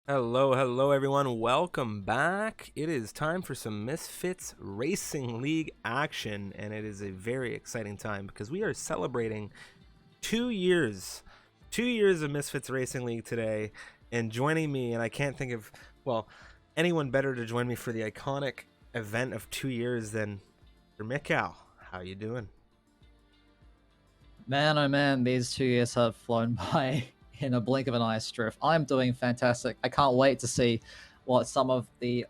Hello everyone. Welcome back. It is time for some Misfits Racing League action, and it is a very exciting time because we are celebrating 2 years. 2 years of Misfits Racing League today, and joining me, and I can't think of, well, anyone better to join me for the iconic event of 2 years than Mikau. How you doing? Man, oh man, these 2 years have flown by in a blink of an eye, Striff. I'm doing fantastic. I can't wait to see what some of the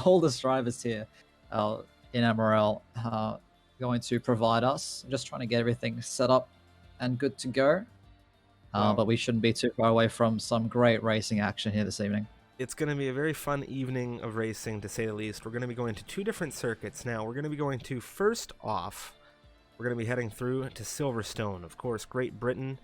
oldest drivers here in MRL are going to provide us. I'm just trying to get everything set up and good to go. But we shouldn't be too far away from some great racing action here this evening. It's going to be a very fun evening of racing, to say the least. We're going to be going to two different circuits now. We're going to be going to, first off, we're going to be heading through to Silverstone. Of course, Great Britain.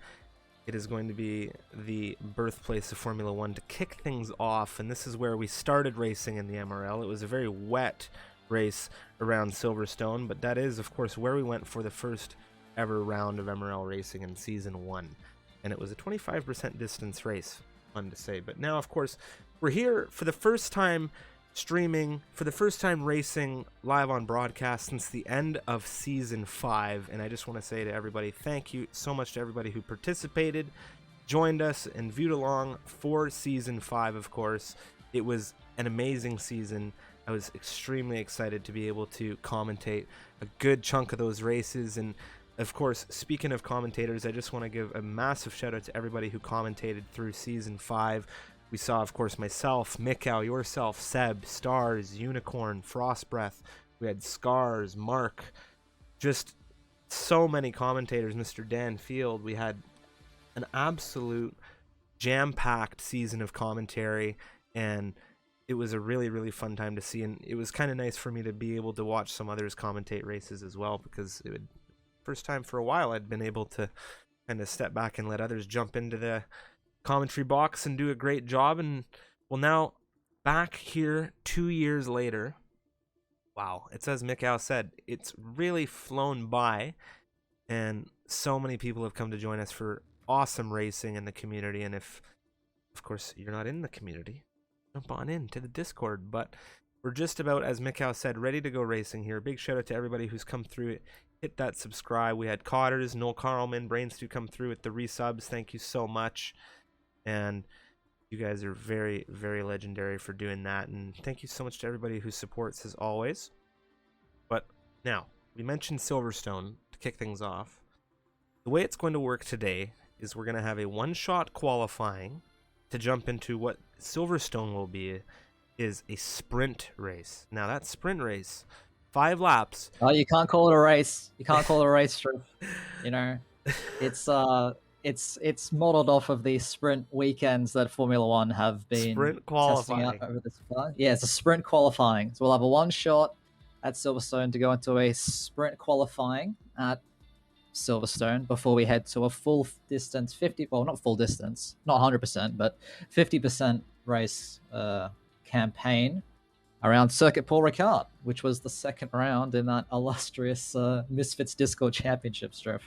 It is going to be the birthplace of Formula One to kick things off, and this is where we started racing in the MRL. It was a very wet race around Silverstone, but that is, of course, where we went for the first ever round of MRL racing in Season 1. And it was a 25% distance race, fun to say. But now, of course, we're here for the first time streaming, for the first time racing live on broadcast since the end of Season 5, and I just want to say to everybody, thank you so much to everybody who participated, joined us, and viewed along for Season 5, of course. It was an amazing season. I was extremely excited to be able to commentate a good chunk of those races, and of course, speaking of commentators, I just want to give a massive shout out to everybody who commentated through Season 5. We saw, of course, myself, Mikau, yourself, Seb, Stars, Unicorn, Frostbreath. We had Scars, Mark, just so many commentators, Mr. Dan Field. We had an absolute jam-packed season of commentary, and it was a really, really fun time to see. And it was kind of nice for me to be able to watch some others commentate races as well, because it would, first time for a while I'd been able to kind of step back and let others jump into the commentary box and do a great job. And well, now back here 2 years later, wow, it's as Mikau said, it's really flown by, and so many people have come to join us for awesome racing in the community. And if, of course, you're not in the community, jump on into the Discord. But we're just about, as Mikau said, ready to go racing here. Big shout out to everybody who's come through it. Hit that subscribe. We had Cotters, Noel Carlman, Brains to come through with the resubs. Thank you so much. And you guys are very, very legendary for doing that. And thank you so much to everybody who supports as always. But now, we mentioned Silverstone to kick things off. The way it's going to work today is we're going to have a one-shot qualifying to jump into what Silverstone will be, is a sprint race. Now, that sprint race, 5 laps. Oh, you can't call it a race. You can't call it a race, Striff. You know, it's modeled off of the sprint weekends that Formula One have been sprint testing out qualifying over this far. Yeah, it's a sprint qualifying. So we'll have a one shot at Silverstone to go into a sprint qualifying at Silverstone before we head to a full distance 50, well, not full distance, not 100%, but 50% race campaign around Circuit Paul Ricard, which was the second round in that illustrious Misfits Discord Championship strip.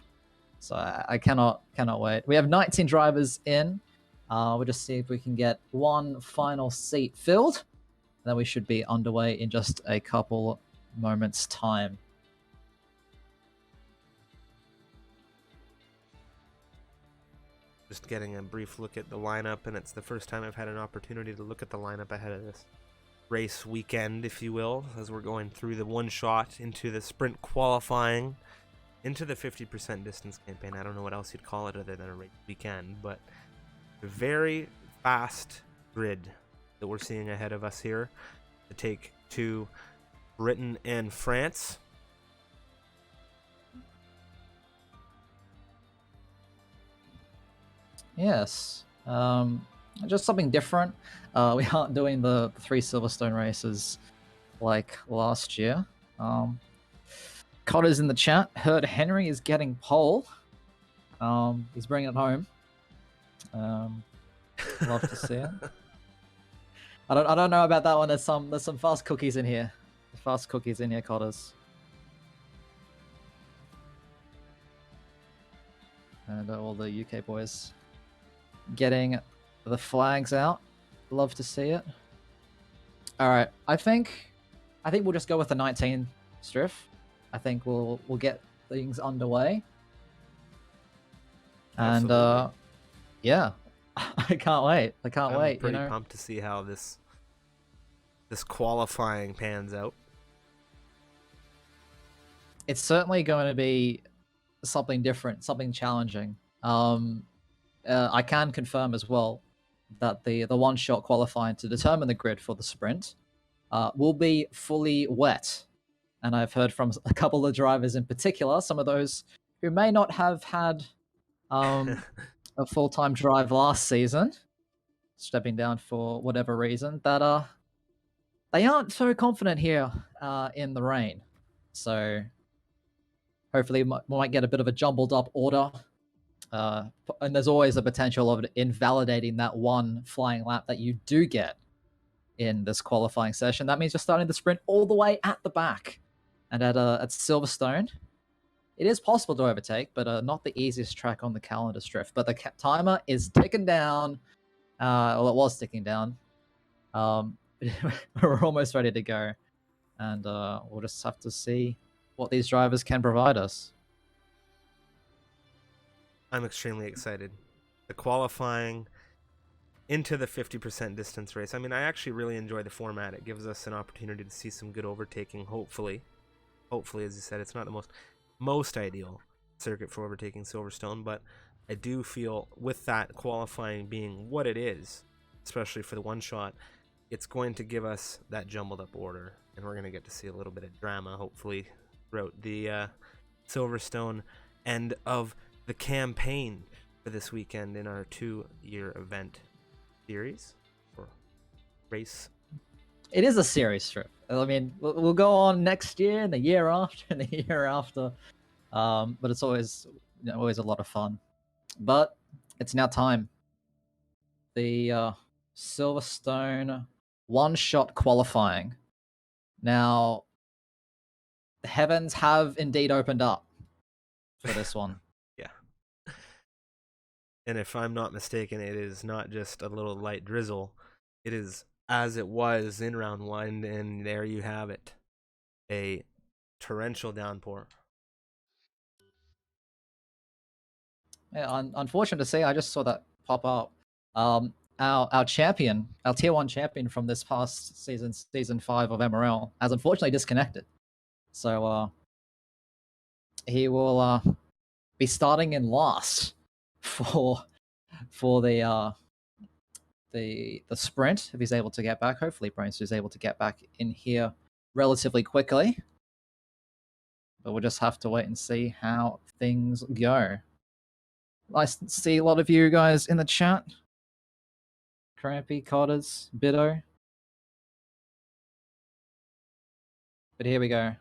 So I cannot wait. We have 19 drivers in. We'll just see if we can get one final seat filled. Then we should be underway in just a couple moments' time. Just getting a brief look at the lineup, and it's the first time I've had an opportunity to look at the lineup ahead of this race weekend, if you will, as we're going through the one shot into the sprint qualifying, into the 50% distance campaign. I don't know what else you'd call it other than a race weekend, but a very fast grid that we're seeing ahead of us here to take to Britain and France. Yes. Just something different. We aren't doing the 3 Silverstone races like last year. Cotter's in the chat. Heard Henry is getting pole. He's bringing it home. Love to see it. I don't know about that one. There's some fast cookies in here. Fast cookies in here, Cotters. And all the UK boys getting the flags out. Love to see it. All right, I think we'll just go with the 19 Striff. I think we'll get things underway. And Absolutely. yeah, I can't wait. I can't I'm wait. pretty pumped to see how this qualifying pans out. It's certainly going to be something different, something challenging. I can confirm as well that the one-shot qualifying to determine the grid for the sprint will be fully wet. And I've heard from a couple of drivers in particular, some of those who may not have had a full-time drive last season, stepping down for whatever reason, that they aren't so confident here in the rain. So hopefully we might get a bit of a jumbled up order. And there's always the potential of invalidating that one flying lap that you do get in this qualifying session. That means you're starting the sprint all the way at the back. And at Silverstone, it is possible to overtake, but not the easiest track on the calendar, Striff. But the timer is ticking down. Well, it was ticking down. We're almost ready to go. And we'll just have to see what these drivers can provide us. I'm extremely excited. The qualifying into the 50% distance race. I mean, I actually really enjoy the format. It gives us an opportunity to see some good overtaking, hopefully. Hopefully, as you said, it's not the most ideal circuit for overtaking Silverstone, but I do feel with that qualifying being what it is, especially for the one shot, it's going to give us that jumbled up order, and we're going to get to see a little bit of drama, hopefully, throughout the Silverstone end of the campaign for this weekend in our 2-year event series or race. It is a series trip. I mean, we'll go on next year and the year after and the year after. But it's always always a lot of fun. But it's now time. The Silverstone one-shot qualifying. Now, the heavens have indeed opened up for this one. Yeah. And if I'm not mistaken, it is not just a little light drizzle. It is as it was in round 1, and there you have it. A torrential downpour. Yeah, unfortunate to say, I just saw that pop up. Our champion, our tier 1 champion from this past season 5 of MRL, has unfortunately disconnected. So he will be starting in last for the sprint if he's able to get back. Hopefully, Brains is able to get back in here relatively quickly. But we'll just have to wait and see how things go. Nice to see a lot of you guys in the chat. Crampy, Cotters, Biddo. But here we go.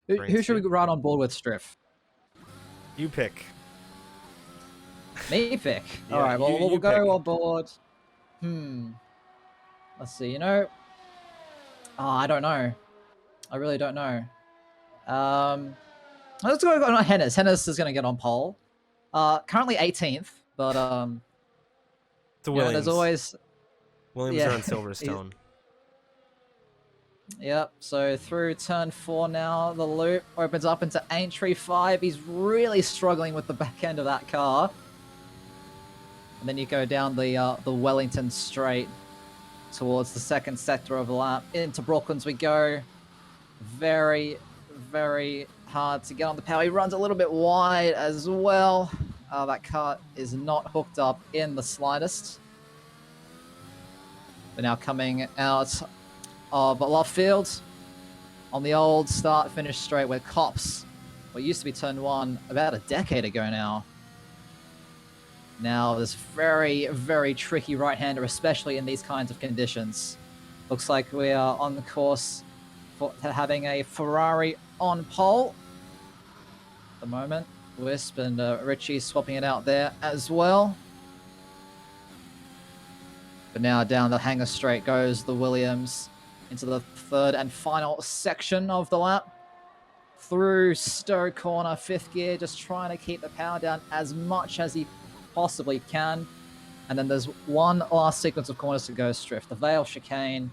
Who should we ride on board with, Striff? You pick. Me pick. Yeah, all right, well, we'll go pick. on board. Let's see, I don't know. I really don't know. Let's go on Hennis. Hennis is going to get on pole. Currently 18th, but So Williams. There's always Williams are on Silverstone. Yep, so through turn 4 now, the loop opens up into Aintree 5. He's really struggling with the back end of that car. And then you go down the Wellington straight towards the second sector of the lap. Into Brooklands we go. Very, very hard to get on the power. He runs a little bit wide as well. That car is not hooked up in the slightest. But now coming out of left field on the old start-finish straight where Cops, what used to be turn 1 about a decade ago now. Now this very, very tricky right-hander, especially in these kinds of conditions. Looks like we are on the course for having a Ferrari on pole. At the moment, Wisp and Richie swapping it out there as well. But now down the hangar straight goes the Williams into the third and final section of the lap. Through Stowe Corner, 5th gear, just trying to keep the power down as much as he possibly can. And then there's one last sequence of corners to go, Striff. The Vale chicane.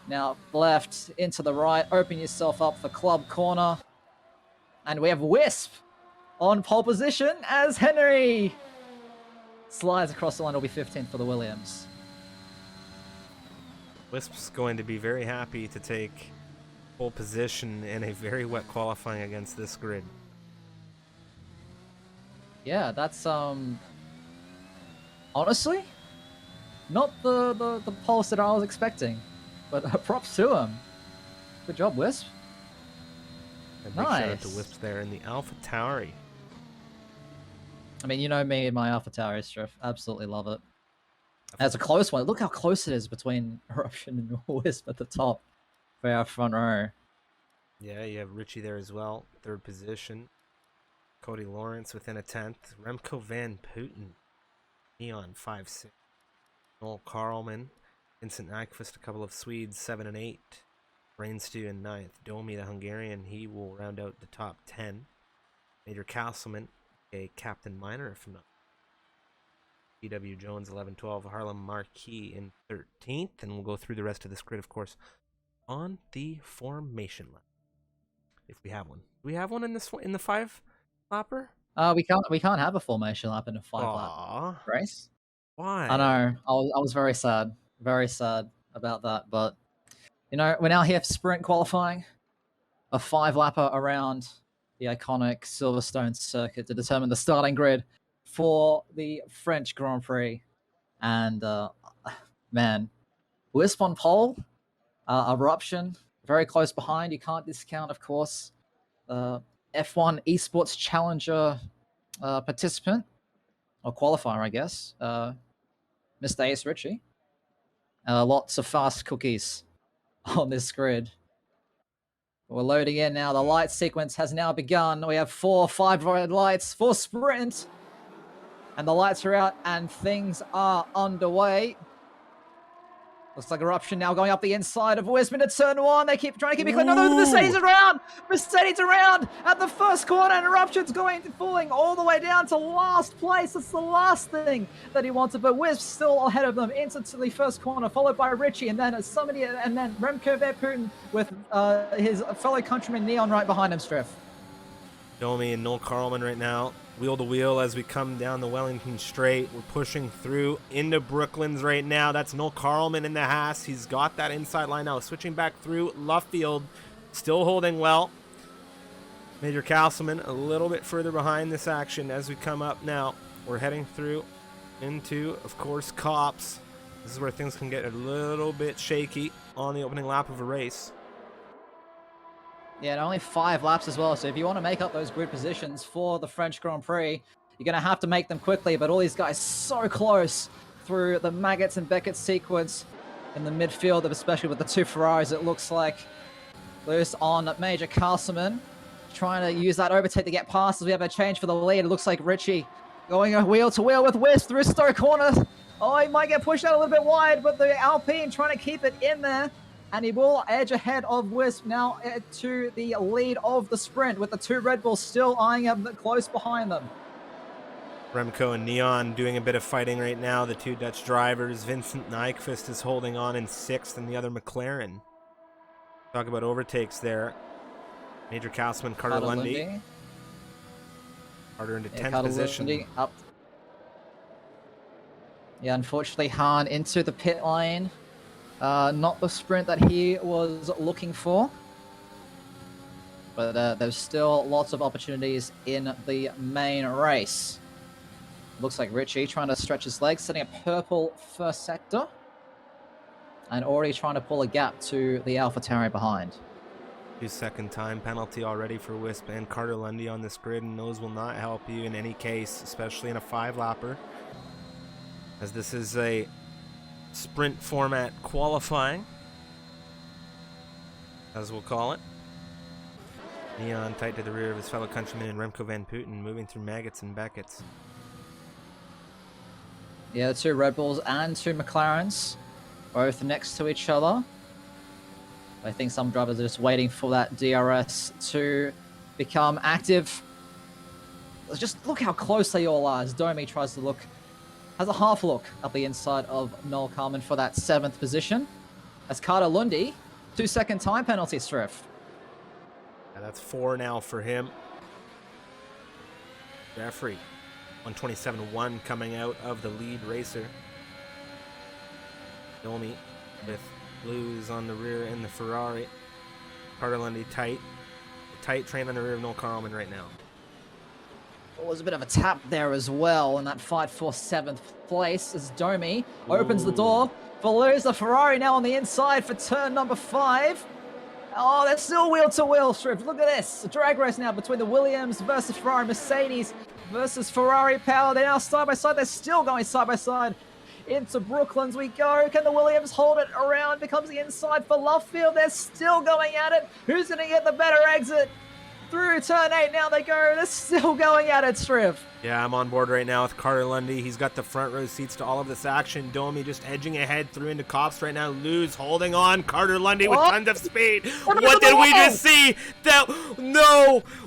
Now left, into the right. Open yourself up for club corner. And we have Wisp on pole position as Henry slides across the line. Will be 15th for the Williams. Wisp's going to be very happy to take pole position in a very wet qualifying against this grid. Yeah, that's honestly not the pulse that I was expecting, but props to him. Good job, Wisp. A big shout out to Wisp there in the Alpha Tauri. I mean, you know me and my Alpha Tauri Striff. Absolutely love it. That's a close one. Look how close it is between Eruption and Wisp at the top for our front row. Yeah, you have Richie there as well, 3rd position. Cody Lawrence within a 10th. Remco Van Putten, Neon 5-6. Noel Carlman, Vincent Nyquist, a couple of Swedes 7 and 8. Brainstew in 9th. Domi, the Hungarian, he will round out the top 10. Major Castleman, a Captain Minor, if not. PW Jones 11-12. Harlem Marquis in 13th, and we'll go through the rest of this grid, of course, on the formation lap, if we have one. Do we have one in the 5 lapper? We can't have a formation lap in a 5 lap race. Why? I know. I was very sad about that. But you know, we're now here for sprint qualifying, a 5 lapper around the iconic Silverstone circuit to determine the starting grid for the French Grand Prix. And man, Wisp on pole, Eruption very close behind. You can't discount, of course, F1 Esports Challenger participant, or qualifier, I guess, Mr. Ace Ritchie. Lots of fast cookies on this grid. We're loading in now. The light sequence has now begun. We have 5 red lights for sprint. And the lights are out and things are underway. Looks like Eruption now going up the inside of Wisp into turn 1. They keep trying to keep it clear. No, the Mercedes around! Mercedes around at the first corner, and Eruption's falling all the way down to last place. That's the last thing that he wanted, but Wisp still ahead of them into the first corner, followed by Richie, and then somebody, and then Remco Van Putten with his fellow countryman Neon right behind him, Striff. Domi and Noel Carlman right now, wheel to wheel as we come down the Wellington Straight. We're pushing through into Brooklands right now. That's Noel Carlman in the Haas. He's got that inside line now. Switching back through Luffield, still holding well. Major Castleman a little bit further behind this action as we come up now. We're heading through into, of course, Cops. This is where things can get a little bit shaky on the opening lap of a race. Yeah, and only 5 laps as well, so if you want to make up those grid positions for the French Grand Prix, you're going to have to make them quickly, but all these guys so close through the Maggots and Beckett sequence in the midfield, especially with the 2 Ferraris, it looks like. Loose on Major Castleman, trying to use that overtake to get past as we have a change for the lead. It looks like Richie going a wheel to wheel with Wisp through Stowe corner. Oh, he might get pushed out a little bit wide, but the Alpine trying to keep it in there. And he will edge ahead of Wisp now to the lead of the sprint, with the 2 Red Bulls still eyeing him close behind them. Remco and Neon doing a bit of fighting right now, the 2 Dutch drivers. Vincent Nyquist is holding on in 6th, and the other McLaren. Talk about overtakes there. Major Castleman, Carter Lundy. Carter into 10th position. Up. Yeah, unfortunately, Hahn into the pit lane. Not the sprint that he was looking for. But there's still lots of opportunities in the main race. Looks like Richie trying to stretch his legs, setting a purple first sector. And already trying to pull a gap to the AlphaTauri behind. 2-second time penalty already for Wisp and Carter Lundy on this grid, and those will not help you in any case, especially in a 5-lapper. As this is a sprint format qualifying, as we'll call it. Neon tight to the rear of his fellow countryman and Remco Van Putten, moving through Maggots and Beckett's. Yeah, the 2 Red Bulls and 2 McLarens, both next to each other. I think some drivers are just waiting for that DRS to become active. Just look how close they all are as Domi tries to look has a half look up the inside of Noel Carmen for that 7th position. As Carter Lundy, 2-second time penalty, Striff. And that's 4 now for him. Jeffrey, 127.1 coming out of the lead racer. Domi with blues on the rear in the Ferrari. Carter Lundy tight. Tight train on the rear of Noel Carmen right now. Well, there's a bit of a tap there as well in that fight for 7th place as Domi opens the door for Lewis. The Ferrari now on the inside for turn number 5. Oh, they're still wheel-to-wheel, Striff. Look at this. A drag race now between the Williams versus Ferrari, Mercedes versus Ferrari power. They're now side-by-side. They're still going side-by-side. Into Brooklands we go. Can the Williams hold it around? Becomes the inside for Luffield. They're still going at it. Who's going to get the better exit? Through turn 8 now they go. They're still going at it, Striff. Yeah, I'm on board right now with Carter Lundy. He's got the front row seats to all of this action. Domi just edging ahead through into Cops right now. Luz holding on. Carter Lundy with tons of speed. What did we just see?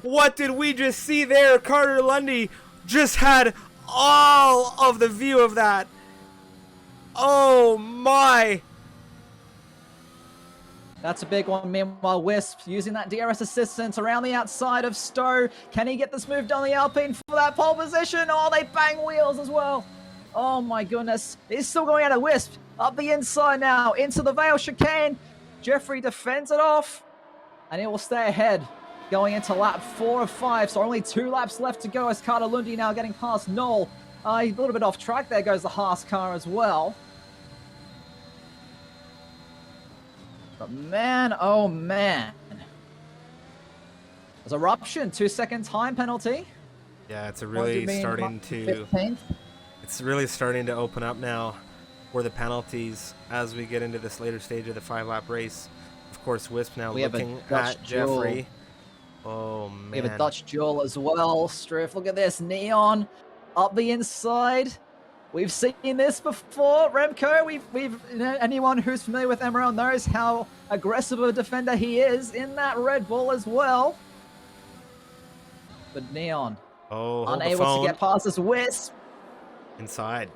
What did we just see there? Carter Lundy just had all of the view of that. Oh my. That's a big one. Meanwhile, Wisp using that DRS assistance around the outside of Stowe. Can he get this move down the Alpine for that pole position? Oh, they bang wheels as well. Oh my goodness. He's still going out of Wisp. Up the inside now into the Vale chicane. Jeffrey defends it off and he will stay ahead going into lap 4 of 5. So only 2 laps left to go as Carter Lundy now getting past Noel. A little bit off track. There goes the Haas car as well. But man, oh man. There's eruption, 2-second time penalty. Yeah, it's really starting to 15th? It's really starting to open up now for the penalties as we get into this later stage of the 5-lap race. Of course, Wisp now looking at Jeffrey. Oh man. We have a Dutch duel as well. Striff, look at this. Neon up the inside. We've seen this before, Remco. Anyone who's familiar with MRL knows how aggressive a defender he is in that Red Bull as well. But Neon, unable to get past this Wisp. Inside.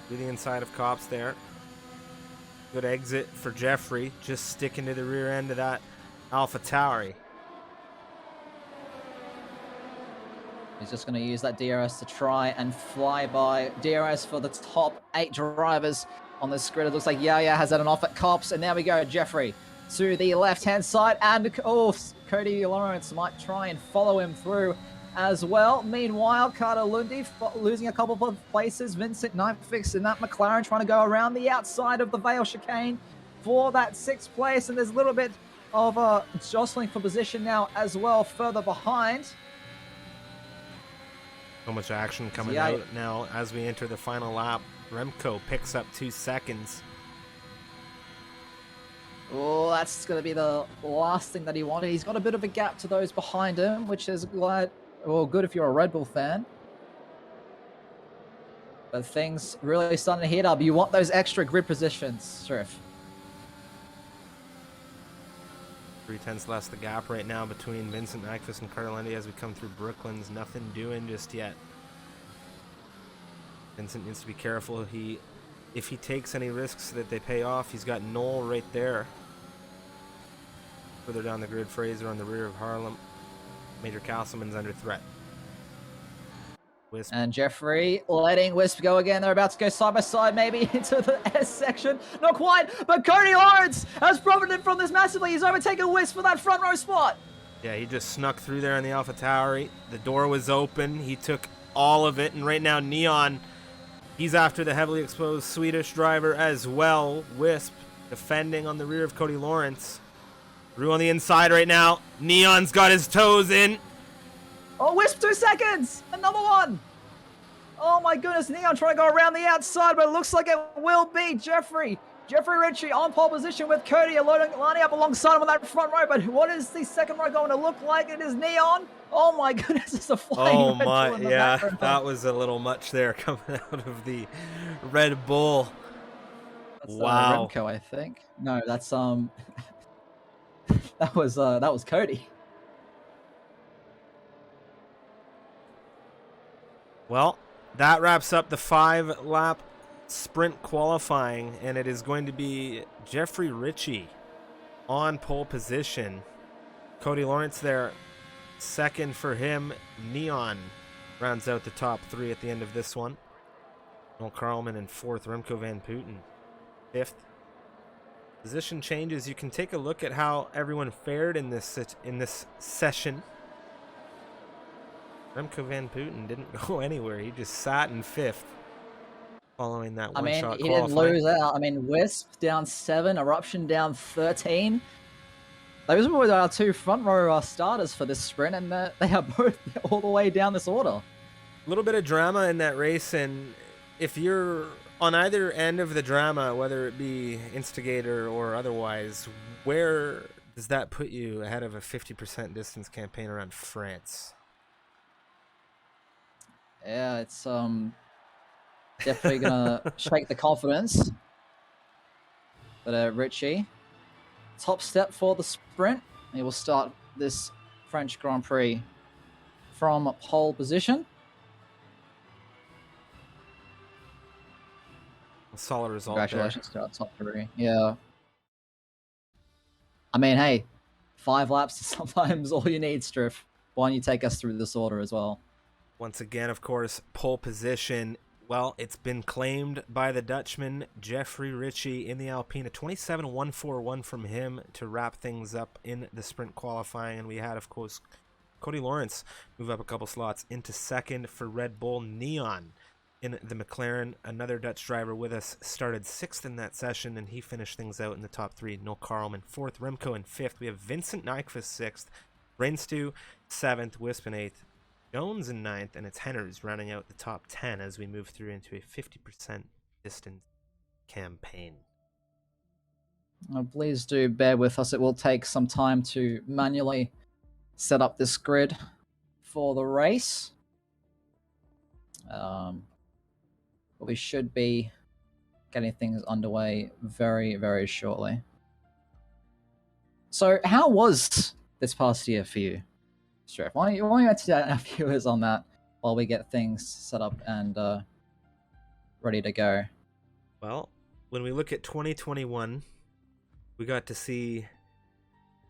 To the inside of Cops there. Good exit for Jeffrey. Just sticking to the rear end of that AlphaTauri. He's just going to use that DRS to try and fly by. DRS for the top 8 drivers on this grid. It looks like Yaya has had an off at Cops. And there we go, Jeffrey to the left-hand side. And, Cody Lawrence might try and follow him through as well. Meanwhile, Carter Lundy losing a couple of places. Vincent Knifefix in that McLaren trying to go around the outside of the Vale chicane for that 6th place. And there's a little bit of jostling for position now as well further behind. So much action coming out now as we enter the final lap. Remco picks up 2 seconds. Oh, that's going to be the last thing that he wanted. He's got a bit of a gap to those behind him, which is good if you're a Red Bull fan. But things really starting to heat up. You want those extra grid positions, Striff. 3/10 less the gap right now between Vincent Nyquist and Carter Lundy as we come through Brooklands. Nothing doing just yet. Vincent needs to be careful. If he takes any risks that they pay off, he's got Noel right there. Further down the grid, Fraser on the rear of Harlem. Major Castleman's under threat. Wisp. And Jeffrey letting Wisp go again. They're about to go side by side, maybe into the S section. Not quite, but Cody Lawrence has profited from this massively. He's overtaken Wisp for that front row spot. Yeah, he just snuck through there in the AlphaTauri. The door was open. He took all of it, and right now Neon, he's after the heavily exposed Swedish driver as well. Wisp defending on the rear of Cody Lawrence. Rue on the inside right now. Neon's got his toes in. Oh, Wisp 2 seconds. Another one. Oh my goodness, Neon trying to go around the outside, but it looks like it will be Jeffrey. Jeffrey Ritchie on pole position with Cody lining up alongside him on that front row. But what is the second row going to look like? It is Neon. Oh my goodness, it's a flying Red Bull in the background. That was a little much there coming out of the Red Bull. That's, wow. Remco, I think. No, that's that was Cody. Well, that wraps up the 5-lap sprint qualifying, and it is going to be Jeffrey Ritchie on pole position. Cody Lawrence there, second for him. Neon rounds out the top 3 at the end of this one. Noel Carlman in 4th, Remco Van Putten 5th. Position changes. You can take a look at how everyone fared in this session. Remco Van Putten didn't go anywhere. He just sat in 5th following that one-shot he didn't qualifying. lose out. I mean, Wisp down 7, Eruption down 13. Those were our 2 front row starters for this sprint, and they are both all the way down this order. A little bit of drama in that race, and if you're on either end of the drama, whether it be instigator or otherwise, where does that put you ahead of a 50% distance campaign around France? Yeah, it's definitely gonna shake the confidence. But Richie, top step for the sprint. He will start this French Grand Prix from pole position. A solid result. Congratulations to our top 3. Yeah. I mean, hey, 5 laps is sometimes all you need, Striff. Why don't you take us through this order as well? Once again, of course, pole position. Well, it's been claimed by the Dutchman, Jeffrey Ritchie, in the Alpine. A 27.141 from him to wrap things up in the sprint qualifying. And we had, of course, Cody Lawrence move up a couple slots into 2nd for Red Bull. Neon in the McLaren, another Dutch driver with us, started 6th in that session, and he finished things out in the top 3. Noel Carlman 4th, Remco in 5th. We have Vincent Nyquist 6th, Brainstew 7th, Wisp in 8th, Jones in 9th, and it's Henners rounding out the top 10 as we move through into a 50% distance campaign. Please do bear with us. It will take some time to manually set up this grid for the race. But we should be getting things underway very, very shortly. So how was this past year for you, Striff? Why don't you update our viewers on that while we get things set up and ready to go? Well, when we look at 2021, we got to see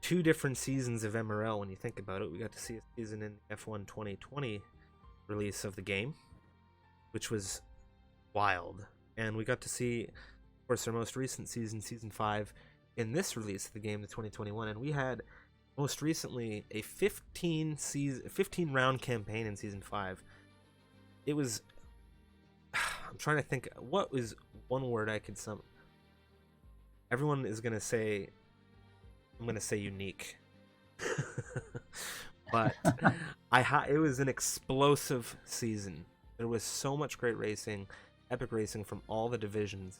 2 different seasons of MRL. When you think about it, we got to see a season in F1 2020 release of the game, which was wild. And we got to see, of course, our most recent season, Season 5, in this release of the game, the 2021. And we had, most recently, a 15-round campaign in Season 5. It was... I'm trying to think, what was one word I could sum... Everyone is going to say... I'm going to say unique. But it was an explosive season. There was so much great racing, epic racing from all the divisions.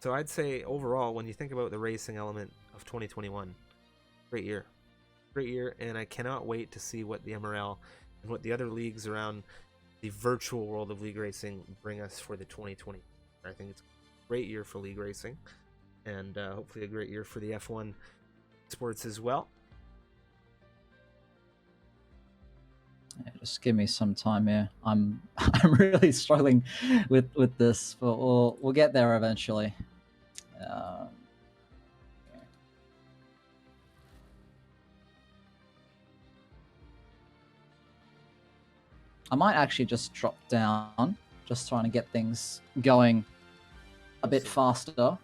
So I'd say overall, when you think about the racing element of 2021, great year. Great year, and I cannot wait to see what the MRL and what the other leagues around the virtual world of league racing bring us for the 2020. I think it's a great year for league racing, and hopefully a great year for the F1 sports as well. Yeah, just give me some time here. I'm really struggling with this, but we'll get there eventually. I might actually just drop down, just trying to get things going a bit faster.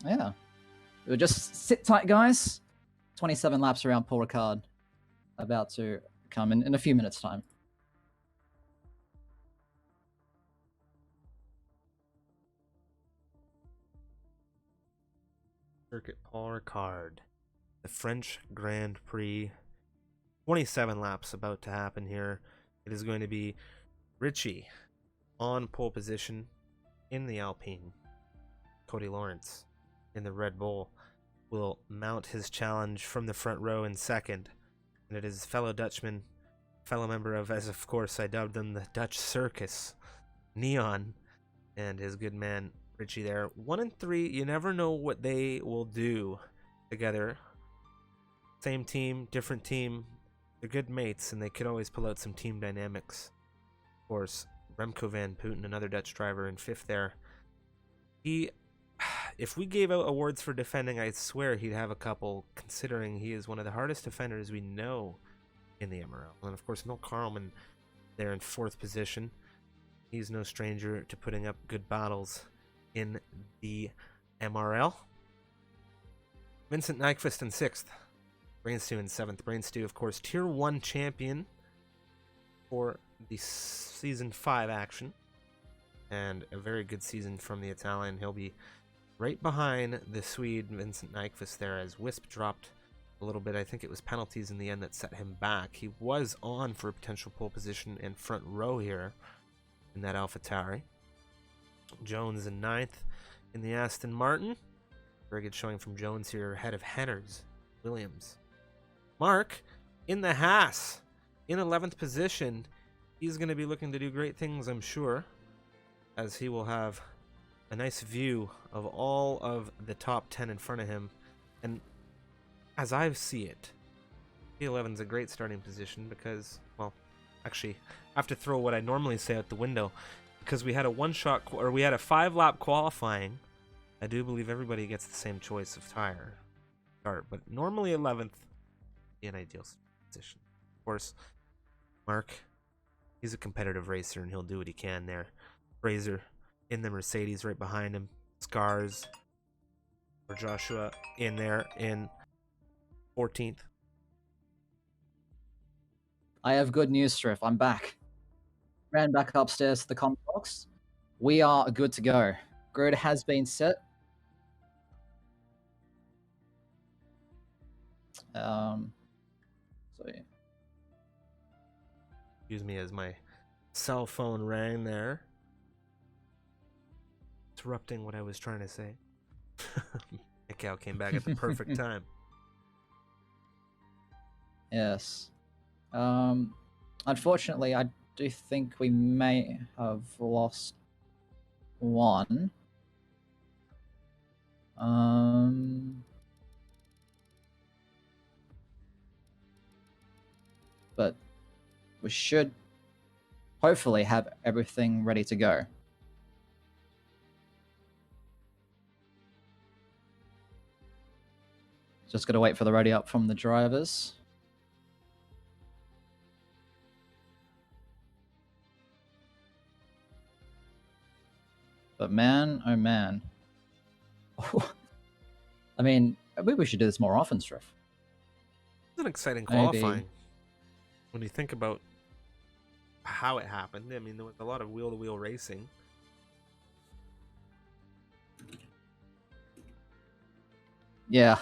Yeah. We'll just sit tight, guys. 27 laps around Paul Ricard. About to come in a few minutes' time. Circuit Paul Ricard. The French Grand Prix. 27 laps about to happen here. It is going to be Ritchie on pole position in the Alpine. Cody Lawrence in the Red Bull will mount his challenge from the front row in 2nd. And it is fellow Dutchman, fellow member of, as of course I dubbed them, the Dutch Circus, Neon, and his good man Ritchie there. 1 and 3, you never know what they will do together. Same team, different team. They're good mates, and they could always pull out some team dynamics. course, Remco van Putten, another Dutch driver, in 5th there. If we gave out awards for defending, I swear he'd have a couple, considering he is one of the hardest defenders we know in the MRL. And of course, Mil Carlman there in 4th position. He's no stranger to putting up good battles in the MRL. Vincent Nyquist in 6th. Brainstew in 7th. Brainstew, of course, Tier 1 champion for the Season 5 action. And a very good season from the Italian. He'll be right behind the Swede, Vincent Nyquist, there, as Wisp dropped a little bit. I think it was penalties in the end that set him back. He was on for a potential pole position in front row here in that AlphaTauri. Jones in 9th in the Aston Martin. Very good showing from Jones here, ahead of Henners, Williams. Mark in the Haas in 11th position. He's going to be looking to do great things, I'm sure, as he will have a nice view of all of the top 10 in front of him. And as I see it, P11 is a great starting position because, well, actually, I have to throw what I normally say out the window, because we had a we had a 5-lap qualifying. I do believe everybody gets the same choice of tire start, but normally 11th be an ideal position. Of course, Mark, he's a competitive racer and he'll do what he can there. Fraser in the Mercedes right behind him. Scars for Joshua in there in 14th. I have good news, Striff. I'm back. Ran back upstairs to the comment box. We are good to go. Grid has been set. So yeah. Excuse me as my cell phone rang there, interrupting what I was trying to say. Mikhail came back at the perfect time. Yes. Unfortunately, I do think we may have lost one. But we should hopefully have everything ready to go. Just gotta wait for the ready up from the drivers. But man, oh man. I mean, maybe we should do this more often, Striff. It's an exciting Maybe. qualifying. When you think about how it happened, I mean, there was a lot of wheel-to-wheel racing. Yeah.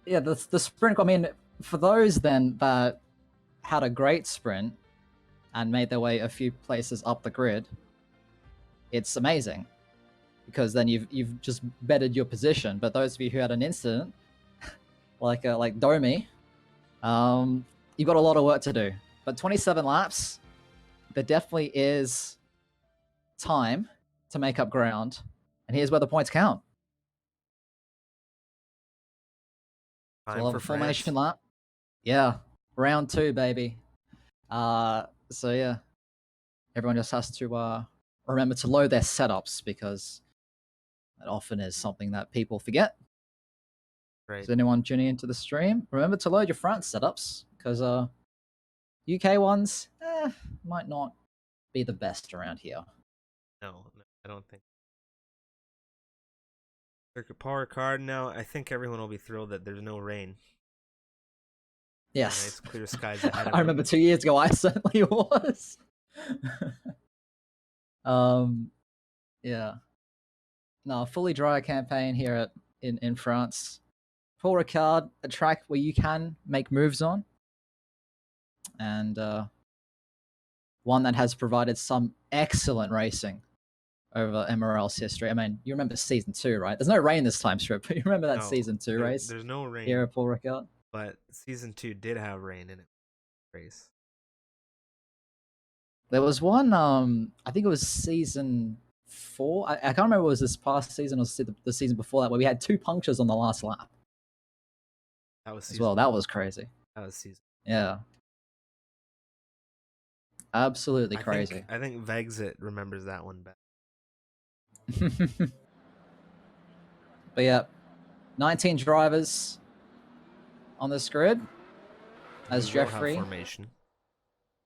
Yeah, the sprint, I mean, for those then that had a great sprint and made their way a few places up the grid, it's amazing, because then you've just bettered your position. But those of you who had an incident, like Domi, you've got a lot of work to do. But 27 laps, there definitely is time to make up ground, and here's where the points count. Time for formation France. lap. Yeah, round 2, baby. So yeah, everyone just has to remember to load their setups, because that often is something that people forget. Right. Is anyone tuning into the stream? Remember to load your front setups, because UK ones might not be the best around here. No, I don't think. Circuit power card now. I think everyone will be thrilled that there's no rain. Yes. Nice clear skies ahead of I remember 2 years ago I certainly was. Yeah. No, fully dry campaign here in France. Paul Ricard, a track where you can make moves on, and one that has provided some excellent racing over MRL's history. I mean, you remember season 2, right? There's no rain this time, Strip, but you remember that season 2 race? There's no rain here at Paul Ricard. But season 2 did have rain in it. Race. There was one, I think it was season 4. I can't remember if it was this past season or the season before that, where we had 2 punctures on the last lap. That was as well. That was crazy. That was season. Yeah. Absolutely crazy. I think Vexit remembers that one better. But yeah, 19 drivers on this grid. As We will have Jeffrey, formation.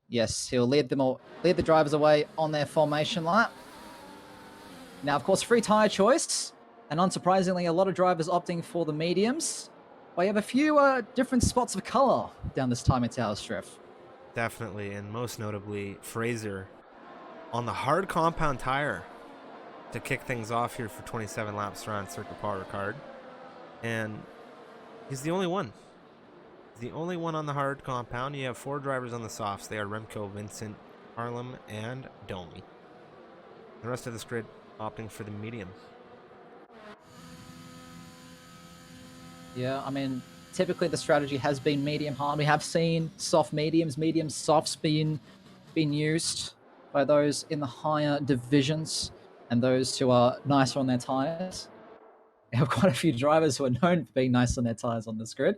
yes, he'll lead the drivers away on their formation lap. Now, of course, free tire choice, and unsurprisingly, a lot of drivers opting for the mediums. But you have a few different spots of color down this timing tower strip. Definitely, and most notably, Fraser on the hard compound tire to kick things off here for 27 laps around Circuit Paul Ricard. And he's the only one. He's the only one on the hard compound. You have 4 drivers on the softs. They are Remco, Vincent, Harlem, and Domi. The rest of this grid opting for the medium. Yeah, I mean, typically the strategy has been medium hard. We have seen soft mediums, medium softs being used by those in the higher divisions and those who are nicer on their tires. We have quite a few drivers who are known for being nice on their tires on this grid.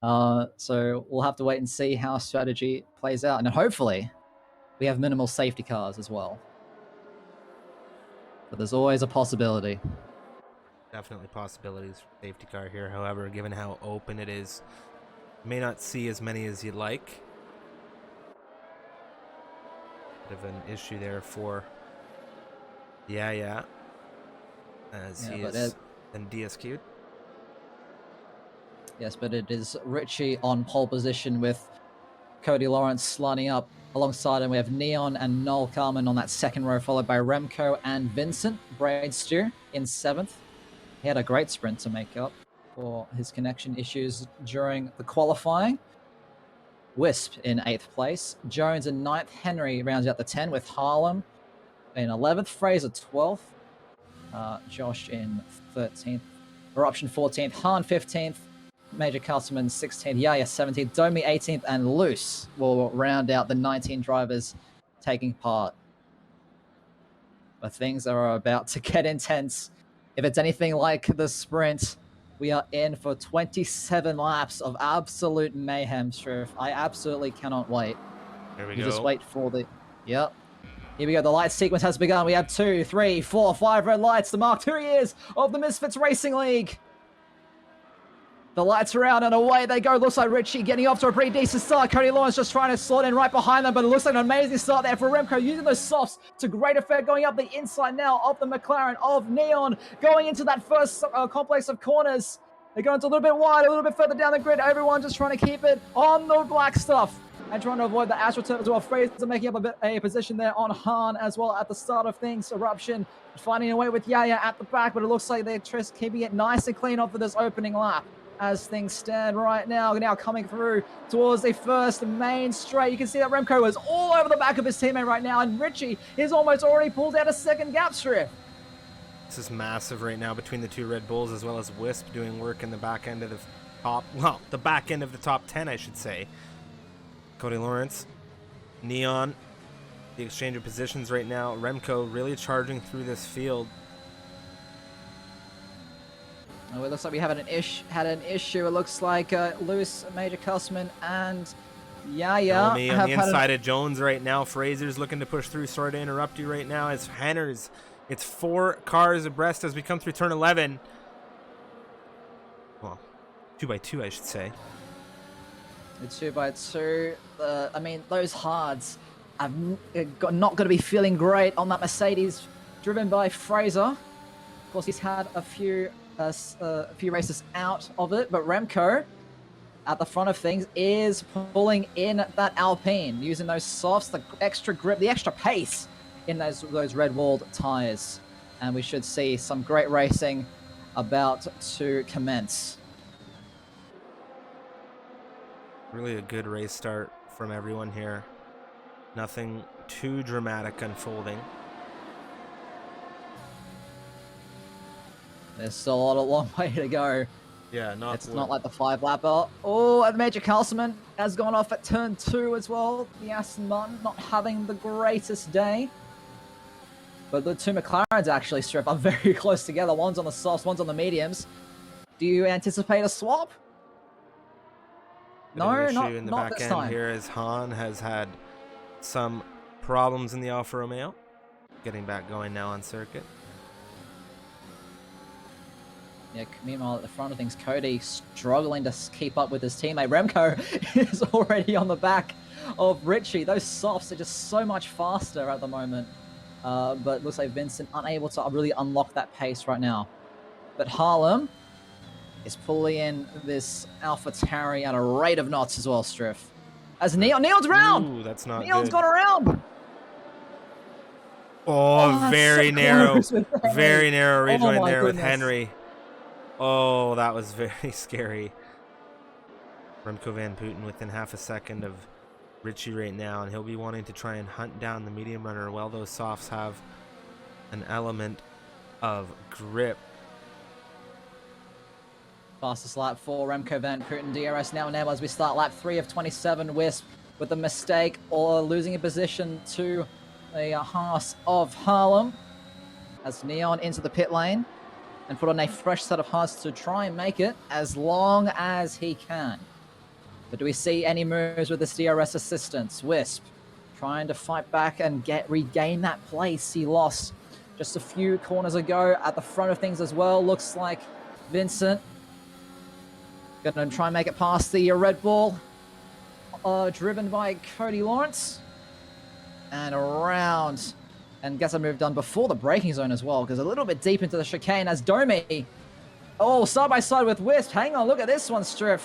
So we'll have to wait and see how strategy plays out. And hopefully we have minimal safety cars as well. But there's always a possibility. Definitely possibilities for safety car here. However, given how open it is, you may not see as many as you'd like. Bit of an issue there for as he is then DSQ'd. Yes, but it is Richie on pole position with Cody Lawrence lining up alongside him. We have Neon and Noel Carmen on that second row, followed by Remco and Vincent Braidstew in 7th. He had a great sprint to make up for his connection issues during the qualifying. Wisp in 8th place. Jones in 9th. Henry rounds out the 10 with Harlem in 11th. Fraser 12th. Josh in 13th. Eruption 14th. Han 15th. Major Castleman 16th. Yaya 17th. Domi 18th. And Loose will round out the 19 drivers taking part. But things are about to get intense. If it's anything like the sprint, we are in for 27 laps of absolute mayhem, Striff. I absolutely cannot wait. Here we You go. just wait for the... Yep. Here we go. The light sequence has begun. We have 2, 3, 4, 5 red lights to mark 2 years of the Misfits Racing League. The lights are out and away they go. Looks like Richie getting off to a pretty decent start. Cody Lawrence just trying to slot in right behind them, but it looks like an amazing start there for Remco, using those softs to great effect, going up the inside now of the McLaren of Neon, going into that first complex of corners. They're going to a little bit wide, a little bit further down the grid. Everyone just trying to keep it on the black stuff and trying to avoid the AstroTurf as well. Fraser making up a position there on Han as well at the start of things. Eruption finding a way with Yaya at the back, but it looks like they're just keeping it nice and clean off for this opening lap. As things stand right now coming through towards the first main straight. You can see that Remco is all over the back of his teammate right now, and Richie is almost already pulled out a second gap strip. This is massive right now between the 2 Red Bulls, as well as Wisp doing work in the back end of the back end of the top 10, I should say. Cody Lawrence, Neon, the exchange of positions right now. Remco really charging through this field. Oh, it looks like we had an issue. It looks like Lewis, Major Cussman, and Yaya Me on the inside of Jones right now. Fraser's looking to push through. Sorry to interrupt you right now. As Henner's, it's 4 cars abreast as we come through turn 11. Well, 2x2, I should say. The 2x2. I mean, those hards are not going to be feeling great on that Mercedes, driven by Fraser. Of course, he's had a few races out of it, but Remco at the front of things is pulling in that Alpine, using those softs, the extra grip, the extra pace in those red-walled tires. And we should see some great racing about to commence. Really a good race start from everyone here. Nothing too dramatic unfolding. There's still a long way to go. Yeah, it's not like the 5-lapper. Oh, and Major Castleman has gone off at turn 2 as well. The Aston Martin not having the greatest day. But the 2 McLarens actually, Strip, are very close together. One's on the softs, one's on the mediums. Do you anticipate a swap? No, not in the back this end time. here, as Han has had some problems in the Alfa Romeo. Getting back going now on circuit. Yeah, meanwhile, at the front of things, Cody struggling to keep up with his teammate. Remco is already on the back of Richie. Those softs are just so much faster at the moment. But looks like Vincent unable to really unlock that pace right now. But Harlem is pulling in this AlphaTauri at a rate of knots as well, Striff. As Neon's around! Ooh, that's not Neon's good. gone around! Oh, very so narrow. Very Very narrow rejoin there with goodness. Henry. Oh, that was very scary. Remco Van Putten within half a second of Richie right now, and he'll be wanting to try and hunt down the medium runner. Well, those softs have an element of grip. Fastest lap for Remco Van Putten. DRS now enabled as we start lap 3 of 27. Wisp with a mistake or losing a position to the Haas of Harlem. As Neon into the pit lane and put on a fresh set of Haas to try and make it as long as he can. But do we see any moves with this DRS assistance? Wisp trying to fight back and regain that place he lost just a few corners ago at the front of things as well. Looks like Vincent going to try and make it past the Red Bull, driven by Cody Lawrence. And around, and gets a move done before the braking zone as well, because a little bit deep into the chicane as Domi, side by side with Wisp. Hang on, look at this one, Striff.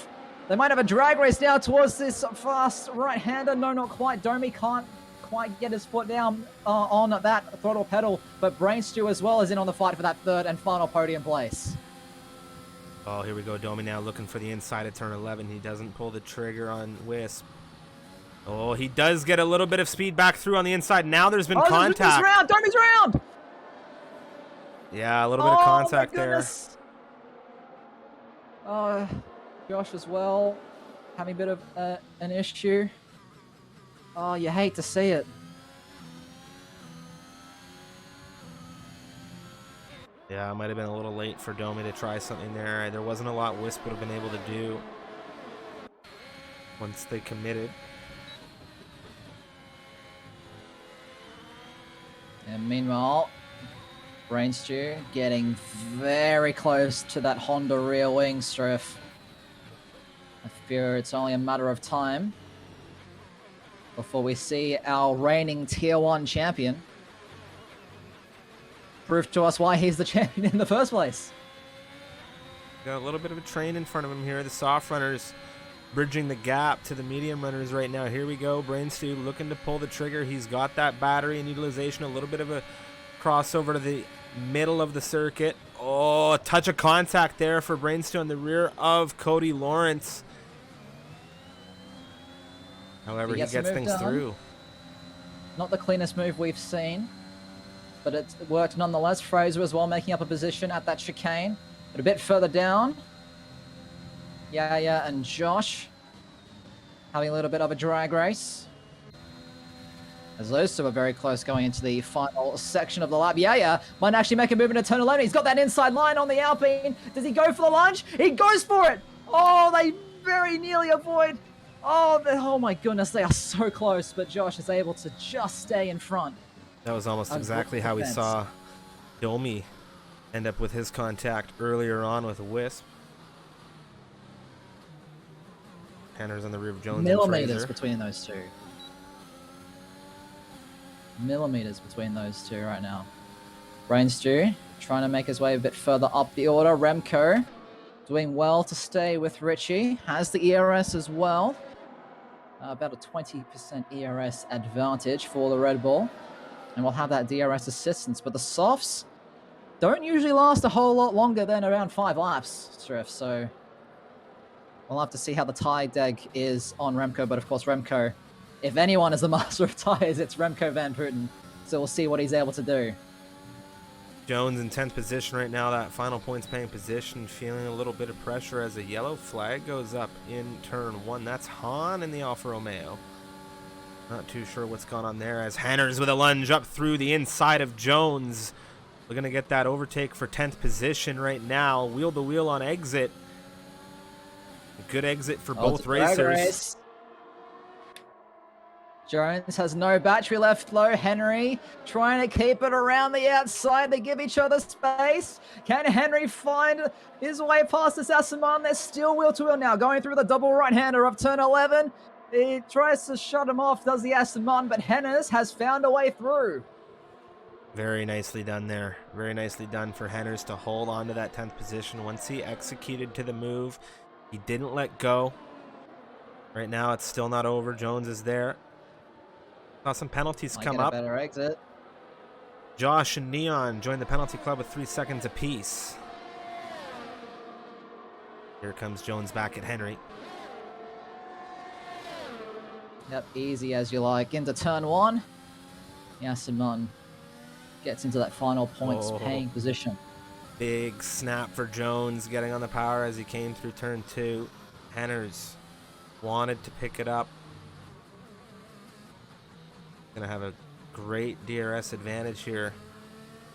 They might have a drag race now towards this fast right-hander. No, not quite. Domi can't quite get his foot down on that throttle pedal, but Brainstew as well is in on the fight for that third and final podium place. Oh, here we go. Domi now looking for the inside of turn 11. He doesn't pull the trigger on Wisp. Oh, he does get a little bit of speed back through on the inside. Now there's been contact. Domi's round! Yeah, a little bit of contact there. Josh as well, having a bit of an issue. Oh, you hate to see it. Yeah, it might have been a little late for Domi to try something there. There wasn't a lot Wisp would have been able to do once they committed. And meanwhile, Brainstew getting very close to that Honda rear wing, Striff. I fear it's only a matter of time before we see our reigning Tier 1 champion prove to us why he's the champion in the first place. Got a little bit of a train in front of him here. The soft runners bridging the gap to the medium runners right now. Here we go. Brainstew looking to pull the trigger. He's got that battery and utilization. A little bit of a crossover to the middle of the circuit. Oh, a touch of contact there for Brainstew on the rear of Cody Lawrence. However, he gets things through. Not the cleanest move we've seen, but it worked nonetheless. Fraser as well making up a position at that chicane, but a bit further down. Yeah, and Josh having a little bit of a drag race. As those two are very close going into the final section of the lap. Yeah, might actually make a move into turn 11. He's got that inside line on the Alpine. Does he go for the lunge? He goes for it. Oh, they very nearly avoid. Oh my goodness, they are so close, but Josh is able to just stay in front. That was almost exactly how we saw Domi end up with his contact earlier on with Wisp. Tanner's on the rear of Jones. Millimeters between those two. Millimeters between those two right now. Brainstew trying to make his way a bit further up the order. Remco doing well to stay with Richie. Has the ERS as well. About a 20% ERS advantage for the Red Bull. And we'll have that DRS assistance. But the softs don't usually last a whole lot longer than around 5 laps, Striff. So we'll have to see how the tire deck is on Remco. But of course, Remco, if anyone is the master of tires, it's Remco Van Putten. So we'll see what he's able to do. Jones in 10th position right now, that final points paying position, feeling a little bit of pressure as a yellow flag goes up in turn 1. That's Hahn in the Alfa Romeo. Not too sure what's gone on there as Hanners with a lunge up through the inside of Jones. We're going to get that overtake for 10th position right now. Wheel to wheel on exit. A good exit for both racers. Jones has no battery left low. Henry trying to keep it around the outside. They give each other space. Can Henry find his way past this Asaman? They're still wheel to wheel now, going through the double right-hander of turn 11. He tries to shut him off, does the Asaman, but Hennes has found a way through. Very nicely done there. Very nicely done for Henners to hold on to that 10th position. Once he executed to the move, he didn't let go. Right now, it's still not over. Jones is there. Saw some penalties come up. Better exit. Josh and Neon join the penalty club with 3 seconds apiece. Here comes Jones back at Henry. Yep, easy as you like. Into turn 1. Yasimon gets into that final points paying position. Big snap for Jones, getting on the power as he came through turn 2. Henners wanted to pick it up. Gonna have a great DRS advantage here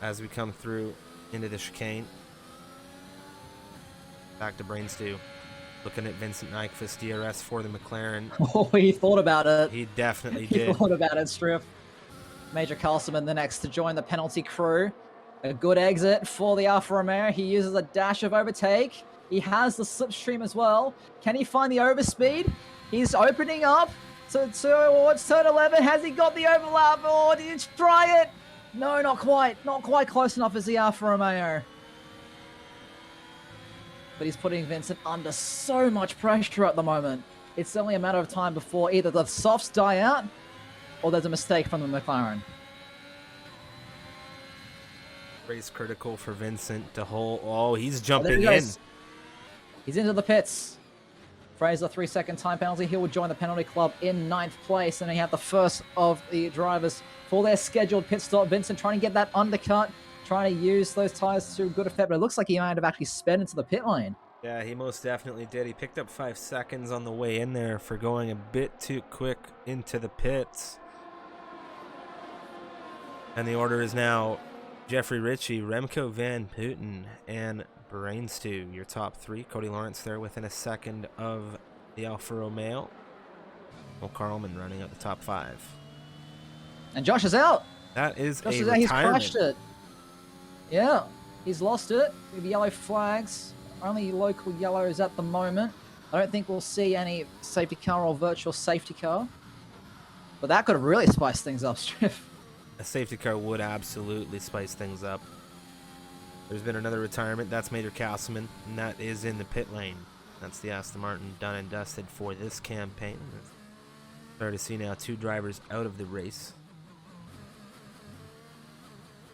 as we come through into the chicane. Back to Brainstew. Looking at Vincent Nyquist DRS for the McLaren. Oh, he thought about it. He definitely He did. thought about it, Striff. Major Carlson the next to join the penalty crew. A good exit for the Alfa Romeo. He uses a dash of overtake. He has the slipstream as well. Can he find the overspeed? He's opening up towards turn 11. Has he got the overlap? Or did he try it? No, not quite. Not quite close enough as the Alfa Romeo. But he's putting Vincent under so much pressure at the moment. It's only a matter of time before either the softs die out or there's a mistake from the McLaren. Race critical for Vincent to hold. Oh, he's jumping There he in. goes. He's into the pits. Fraser, 3-second time penalty. He will join the penalty club in 9th place. And then you have the first of the drivers for their scheduled pit stop. Vincent trying to get that undercut, trying to use those tires to good effect. But it looks like he might have actually sped into the pit lane. Yeah, he most definitely did. He picked up 5 seconds on the way in there for going a bit too quick into the pits. And the order is now Jeffrey Ritchie, Remco Van Putten, and Brainstew, your top 3. Cody Lawrence there within a second of the Alfa Romeo. Well, Carlman running out the top 5. And Josh is out. That is Josh a is out. He's retirement. crashed it. Yeah, he's lost it with yellow flags. Only local yellows at the moment. I don't think we'll see any safety car or virtual safety car. But that could have really spiced things up, Striff. A safety car would absolutely spice things up. There's been another retirement. That's Major Castleman, and that is in the pit lane. That's the Aston Martin done and dusted for this campaign. Start to see now 2 drivers out of the race.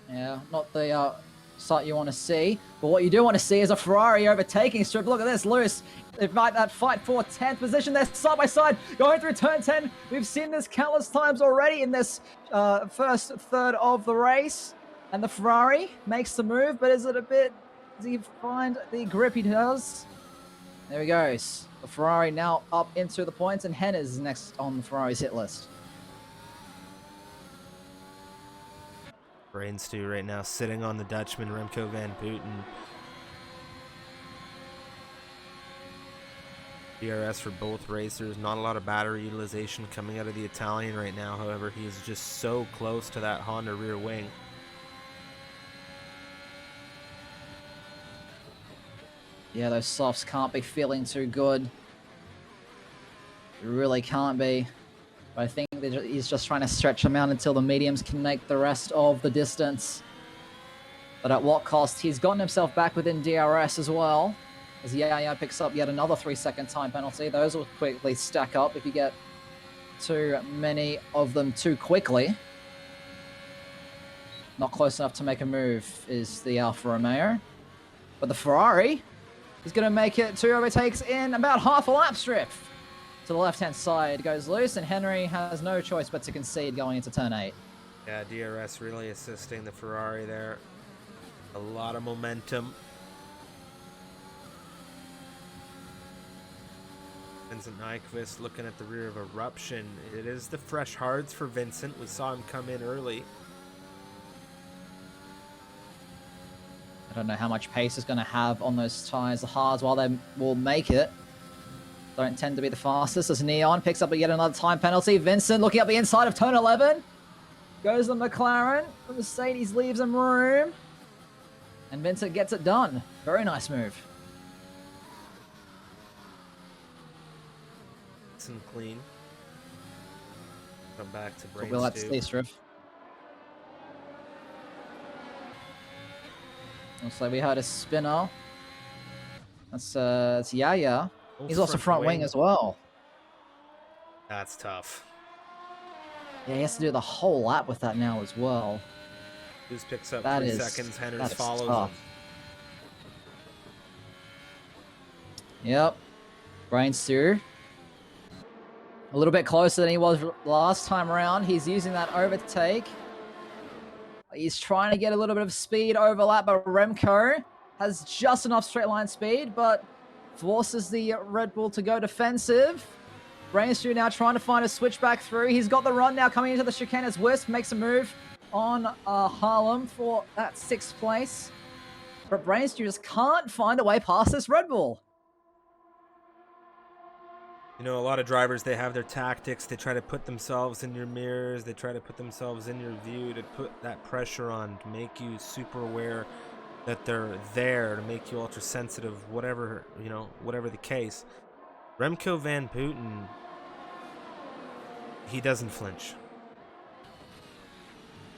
Yeah, not the sight you want to see. But what you do want to see is a Ferrari overtaking Strip. Look at this, loose. They fight that fight for 10th position. They're side by side going through turn 10. We've seen this countless times already in this first third of the race. And the Ferrari makes the move, but is it a bit... Does he find the grip he does? There he goes. The Ferrari now up into the points, and Hennes is next on the Ferrari's hit list. Brainstew right now sitting on the Dutchman, Remco Van Putten. DRS for both racers. Not a lot of battery utilization coming out of the Italian right now. However, he is just so close to that Honda rear wing. Yeah, those softs can't be feeling too good. They really can't be. But I think he's just trying to stretch them out until the mediums can make the rest of the distance. But at what cost? He's gotten himself back within DRS as well. As Yaya picks up yet another 3-second time penalty. Those will quickly stack up if you get too many of them too quickly. Not close enough to make a move is the Alfa Romeo. But the Ferrari is going to make it 2 overtakes in about half a lap strip. To the left-hand side goes loose, and Henry has no choice but to concede going into turn 8. Yeah, DRS really assisting the Ferrari there. A lot of momentum. Vincent Nyquist looking at the rear of Eruption. It is the fresh hards for Vincent. We saw him come in early. I don't know how much pace is going to have on those tyres. The hards, while they will make it, don't tend to be the fastest as Neon picks up yet another time penalty. Vincent looking up the inside of turn 11. Goes the McLaren. The Mercedes leaves him room. And Vincent gets it done. Very nice move. Nice and clean. Come back to We'll let Brain stay Striff. Looks like we had a spinner. It's Yaya. He's also front wing as well. That's tough. Yeah, he has to do the whole lap with that now as well. Who's picks up That 3 is- seconds, that Henders is follows tough. him. Yep. Brain Stew. A little bit closer than he was last time around. He's using that overtake. He's trying to get a little bit of speed overlap, but Remco has just enough straight line speed, but forces the Red Bull to go defensive. Brain Stew now trying to find a switch back through. He's got the run now coming into the chicane as Wisp makes a move on Harlem for that 6th place. But Brain Stew just can't find a way past this Red Bull. You know, a lot of drivers, they have their tactics. They try to put themselves in your mirrors. They try to put themselves in your view to put that pressure on, to make you super aware that they're there, to make you ultra sensitive, whatever, you know, whatever the case. Remco Van Putten, he doesn't flinch.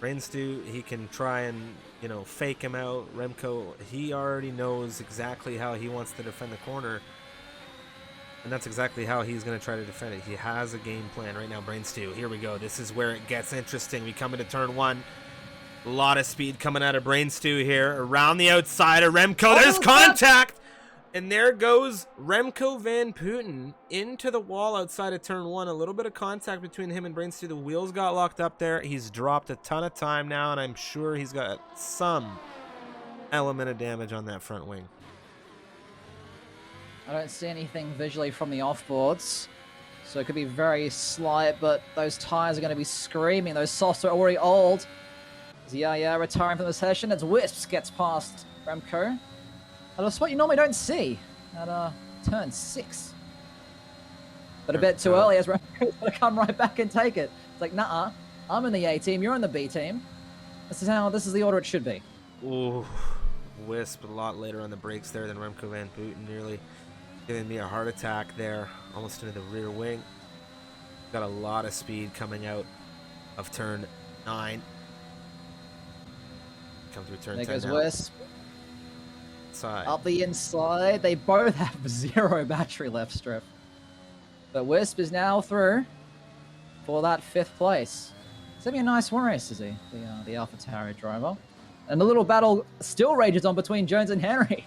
Brainstew, he can try and, you know, fake him out. Remco, he already knows exactly how he wants to defend the corner. And that's exactly how he's going to try to defend it. He has a game plan right now. Brainstew, here we go. This is where it gets interesting. We come into turn 1. A lot of speed coming out of Brainstew here. Around the outside of Remco. There's contact! And there goes Remco Van Putten into the wall outside of turn 1. A little bit of contact between him and Brainstew. The wheels got locked up there. He's dropped a ton of time now, and I'm sure he's got some element of damage on that front wing. I don't see anything visually from the offboards, so it could be very slight, but those tires are going to be screaming. Those softs are already old. Yeah, retiring from the session as Wisps gets past Remco. At a spot you normally don't see at turn 6. But a bit too early as Remco's going to come right back and take it. It's like, nah, I'm in the A team, you're in the B team. This is the order it should be. Ooh, Wisp a lot later on the brakes there than Remco Van Putten, nearly giving me a heart attack there, almost into the rear wing. Got a lot of speed coming out of turn 9. Come through turn 10 There goes now. Wisp. Side. Up the inside. They both have 0 battery left, Strip. But Wisp is now through for that 5th place. It's going to be a nice race, is he? The AlphaTauri driver. And the little battle still rages on between Jones and Henry.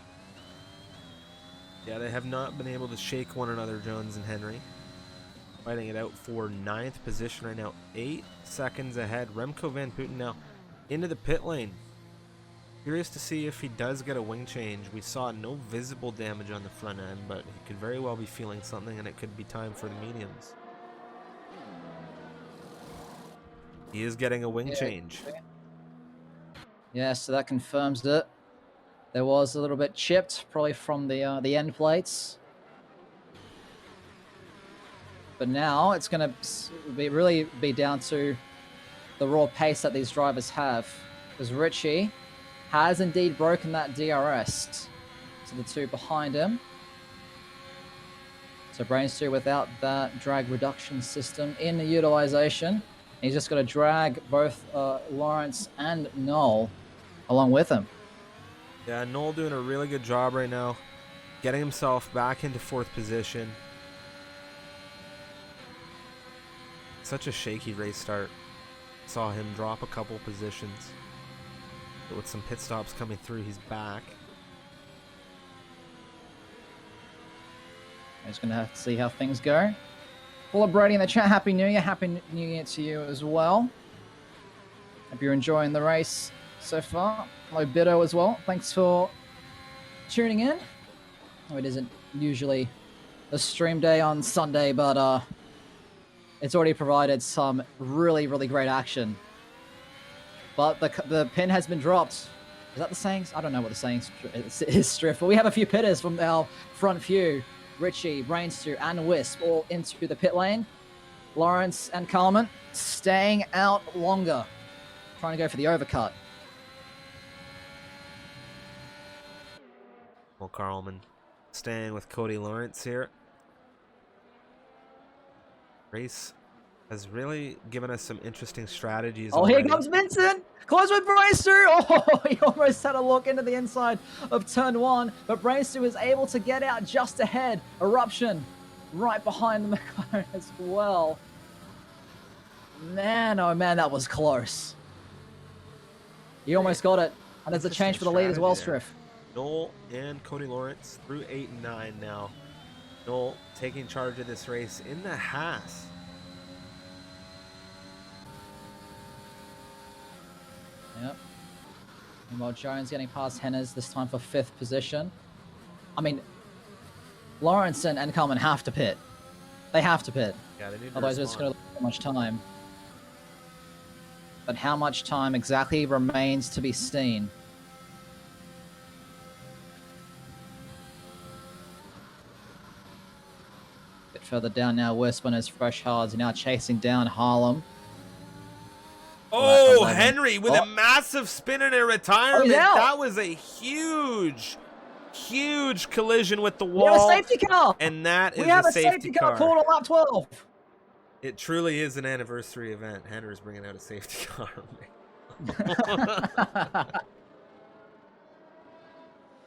Yeah, they have not been able to shake one another, Jones and Henry. Fighting it out for 9th position right now. 8 seconds ahead. Remco Van Putten now into the pit lane. Curious to see if he does get a wing change. We saw no visible damage on the front end, but he could very well be feeling something, and it could be time for the mediums. He is getting a wing change. Yeah, so that confirms it. There was a little bit chipped, probably from the end plates. But now it's going to really be down to the raw pace that these drivers have. Because Richie has indeed broken that DRS to the 2 behind him. So Brainstew without that drag reduction system in the utilization. He's just got to drag both Lawrence and Noel along with him. Yeah, Noel doing a really good job right now, getting himself back into 4th position. Such a shaky race start. Saw him drop a couple positions. But with some pit stops coming through, he's back. I'm just going to have to see how things go. Full of Brady in the chat. Happy New Year. Happy New Year to you as well. Hope you're enjoying the race so far. Hello, Bido as well. Thanks for tuning in. Oh, it isn't usually a stream day on Sunday, but it's already provided some really, really great action. But the pin has been dropped. Is that the saying? I don't know what the saying is, Striff, but we have a few pitters from our front few. Richie, Brainstew, and Wisp all into the pit lane. Lawrence and Carlman staying out longer, trying to go for the overcut. Well, Carlman staying with Cody Lawrence here. Race has really given us some interesting strategies Here already. comes Vincent! Close with Brainstew! Oh, he almost had a look into the inside of turn 1, but Brainstew was able to get out just ahead. Eruption right behind the McLaren as well. Man, oh man, that was close. He almost got it. And there's a change for the lead as well, Striff. Noel and Cody Lawrence through 8 and 9 now. Noel taking charge of this race in the Haas. Yep. Meanwhile, Jones getting past Hennes this time for 5th position. I mean, Lawrence and Carlman have to pit. They have to pit. Yeah, they need to Otherwise, it's going to lose so much time. But how much time exactly remains to be seen. Bit further down now, Wisp on his fresh hards, now chasing down Harlem. Oh, Henry with a massive spin in a retirement. That was a huge collision with the wall. We have a safety car. And that is we have a safety car called on lap 12. It truly is an anniversary event. Henry's bringing out a safety car.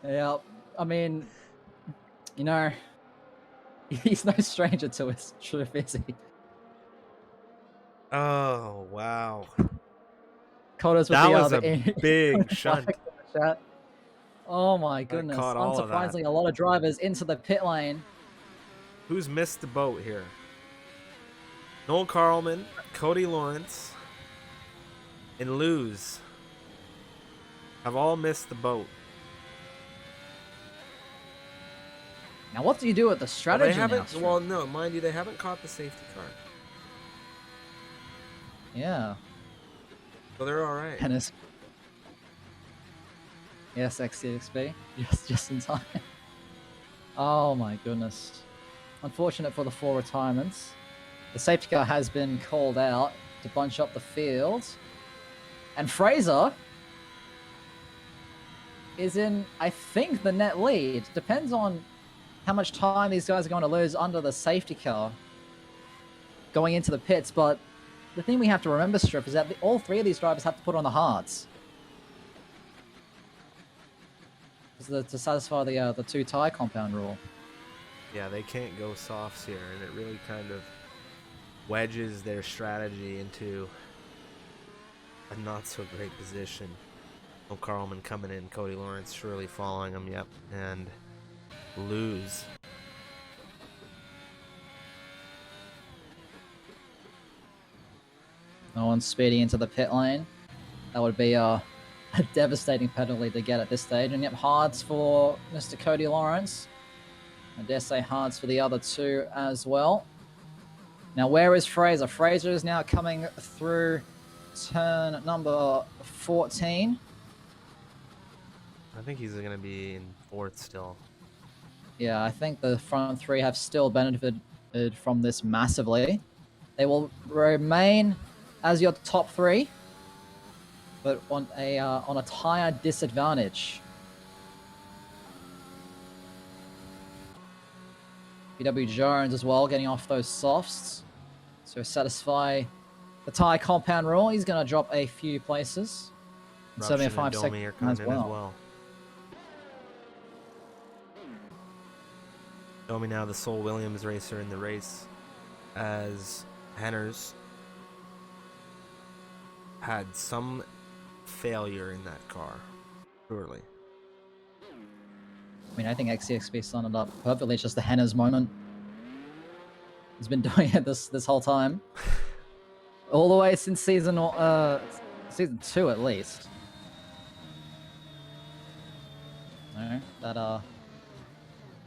Yeah, I mean, you know, he's no stranger to his truth, is he? Oh, wow. That was a big shunt. Oh my goodness. Unsurprisingly, a lot of drivers into the pit lane. Who's missed the boat here? Noel Carlman, Cody Lawrence, and Luz have all missed the boat. Now, what do you do with the strategy now? Well, no, mind you, they haven't caught the safety car. Yeah. So they're all right. Hennis. Yes, XCXB. Just in time. Oh my goodness. Unfortunate for the 4 retirements. The safety car has been called out to bunch up the field. And Fraser is in, I think, the net lead. Depends on how much time these guys are going to lose under the safety car going into the pits, but the thing we have to remember, Strip, is that all 3 of these drivers have to put on the hards to satisfy the 2 tire compound rule. Yeah, they can't go softs here, and it really kind of wedges their strategy into a not so great position. Oh, Carlman coming in, Cody Lawrence surely following him, yep, and Luz. No one's speeding into the pit lane. That would be a devastating penalty to get at this stage. And yep, hards for Mr. Cody Lawrence. I dare say hards for the other 2 as well. Now, where is Fraser? Fraser is now coming through turn number 14. I think he's going to be in 4th still. Yeah, I think the front 3 have still benefited from this massively. They will remain as your top 3, but on a tire disadvantage. BW Jones as well, getting off those softs. So satisfy the tire compound rule. He's going to drop a few places. And 75 seconds as well. Domi now the sole Williams racer in the race, as Henners had some failure in that car, surely. I mean, I think XCXB summed it up perfectly. It's just the Henners moment. He's been doing it this whole time, all the way since season 2 at least. No, that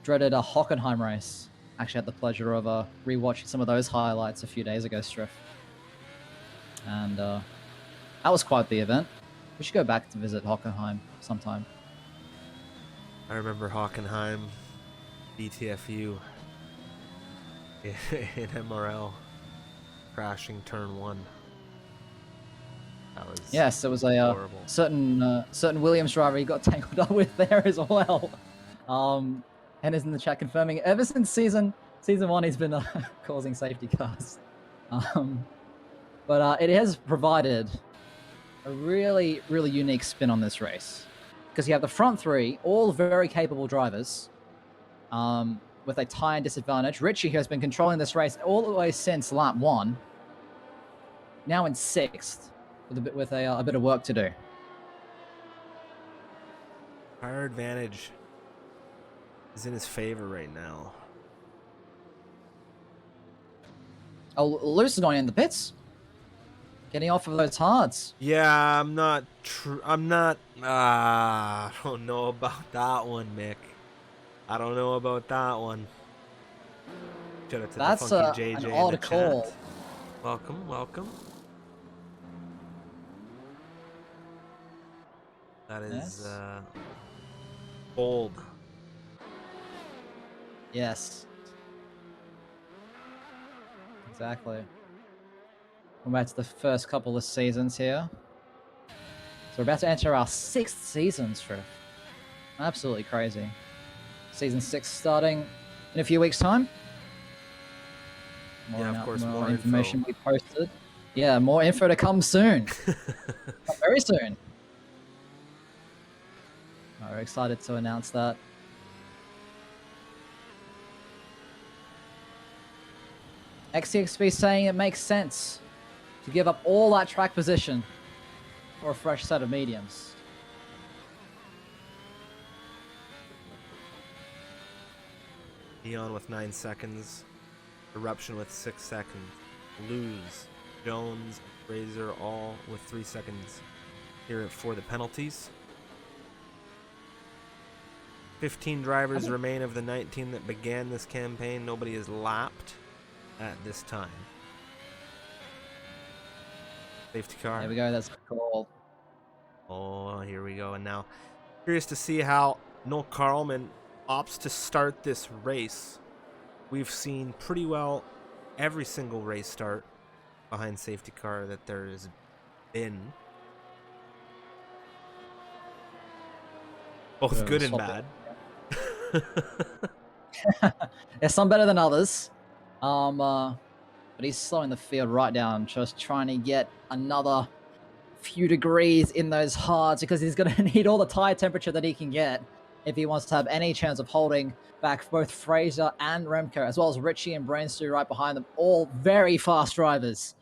dreaded Hockenheim race. Actually had the pleasure of rewatching some of those highlights a few days ago, Striff. And that was quite the event. We should go back to visit Hockenheim sometime. I remember Hockenheim, BTFU in MRL, crashing turn 1. That was Yes, it was a horrible. certain Williams driver he got tangled up with there as well. And is in the chat confirming ever since season 1 he's been causing safety cars. But it has provided a really, really unique spin on this race because you have the front three, all very capable drivers, with a tyre disadvantage. Richie, who has been controlling this race all the way since lap 1, now in 6th with a bit of work to do. Tire advantage is in his favor right now. Oh, Luce is going in the pits. Getting off of those hards. Yeah, I'm not. I don't know about that one, Mick. I don't know about that one. Shout out to That's the funky JJ an in odd the call. chat. Welcome, welcome. That is bold. Yes. Exactly. We're back to the first couple of seasons here. So we're about to enter our 6th season, Striff. Absolutely crazy. Season 6 starting in a few weeks' time. Yeah, of course, more information we posted. Yeah, more info to come soon. Very soon. We're excited to announce that. XCXB saying it makes sense to give up all that track position for a fresh set of mediums. Neon with 9 seconds. Eruption with 6 seconds. Lose. Jones, Fraser all with 3 seconds here for the penalties. 15 drivers remain of the 19 that began this campaign. Nobody is lapped at this time. Safety car. There we go, that's cool. Oh, here we go. And now, curious to see how Noel Carlman opts to start this race. We've seen pretty well every single race start behind safety car that there has been. Both good and bad. There's some better than others. But he's slowing the field right down, just trying to get another few degrees in those hards because he's going to need all the tire temperature that he can get if he wants to have any chance of holding back both Fraser and Remco, as well as Richie and Brainstew right behind them. All very fast drivers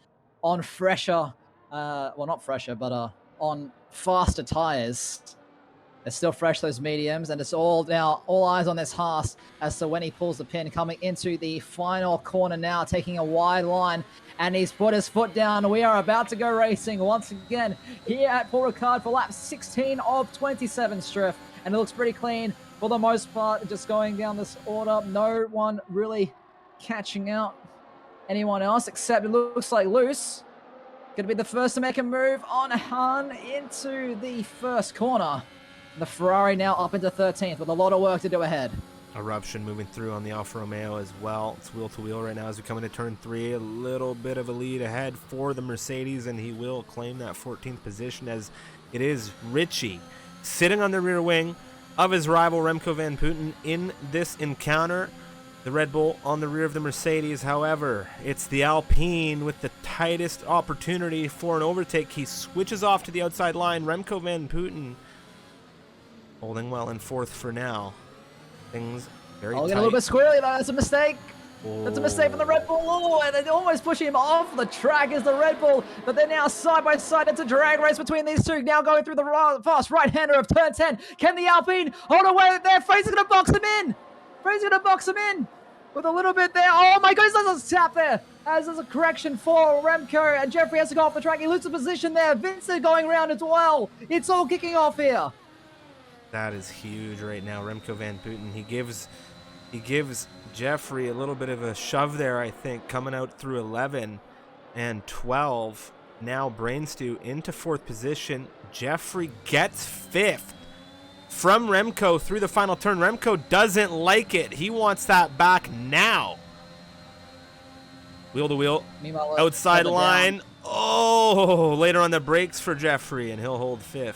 on fresher, well, not fresher, but on faster tires. They're still fresh, those mediums, and it's all eyes on this Haas as to when he pulls the pin, coming into the final corner now, taking a wide line, and he's put his foot down. We are about to go racing once again here at Paul Ricard for lap 16 of 27, Striff, and it looks pretty clean for the most part, just going down this order. No one really catching out anyone else, except it looks like Luce going to be the first to make a move on Han into the first corner. The Ferrari now up into 13th with a lot of work to do ahead. Eruption moving through on the Alfa Romeo as well. It's wheel to wheel right now as we come into turn 3. A little bit of a lead ahead for the Mercedes, and he will claim that 14th position as it is Richie sitting on the rear wing of his rival Remco Van Putten in this encounter. The Red Bull on the rear of the Mercedes. However, it's the Alpine with the tightest opportunity for an overtake. He switches off to the outside line. Remco Van Putten holding well in 4th for now. Things very tight. Get a little bit squirrely though. That's a mistake. Oh. That's a mistake from the Red Bull. Oh, and they're almost pushing him off the track is the Red Bull. But they're now side by side. It's a drag race between these two. Now going through the fast right-hander of turn 10. Can the Alpine hold away there? Fraser's going to box him in. Fraser's going to box him in with a little bit there. Oh my goodness, there's a tap there. As there's a correction for Remco. And Jeffrey has to go off the track. He loses position there. Vincent going around as well. It's all kicking off here. That is huge right now. Remco Van Putten, he gives Jeffrey a little bit of a shove there, I think, coming out through 11 and 12. Now Brainstew into 4th position. Jeffrey gets 5th from Remco through the final turn. Remco doesn't like it. He wants that back now. Wheel to wheel. Meanwhile, Outside further line. down. Oh, later on the brakes for Jeffrey, and he'll hold 5th.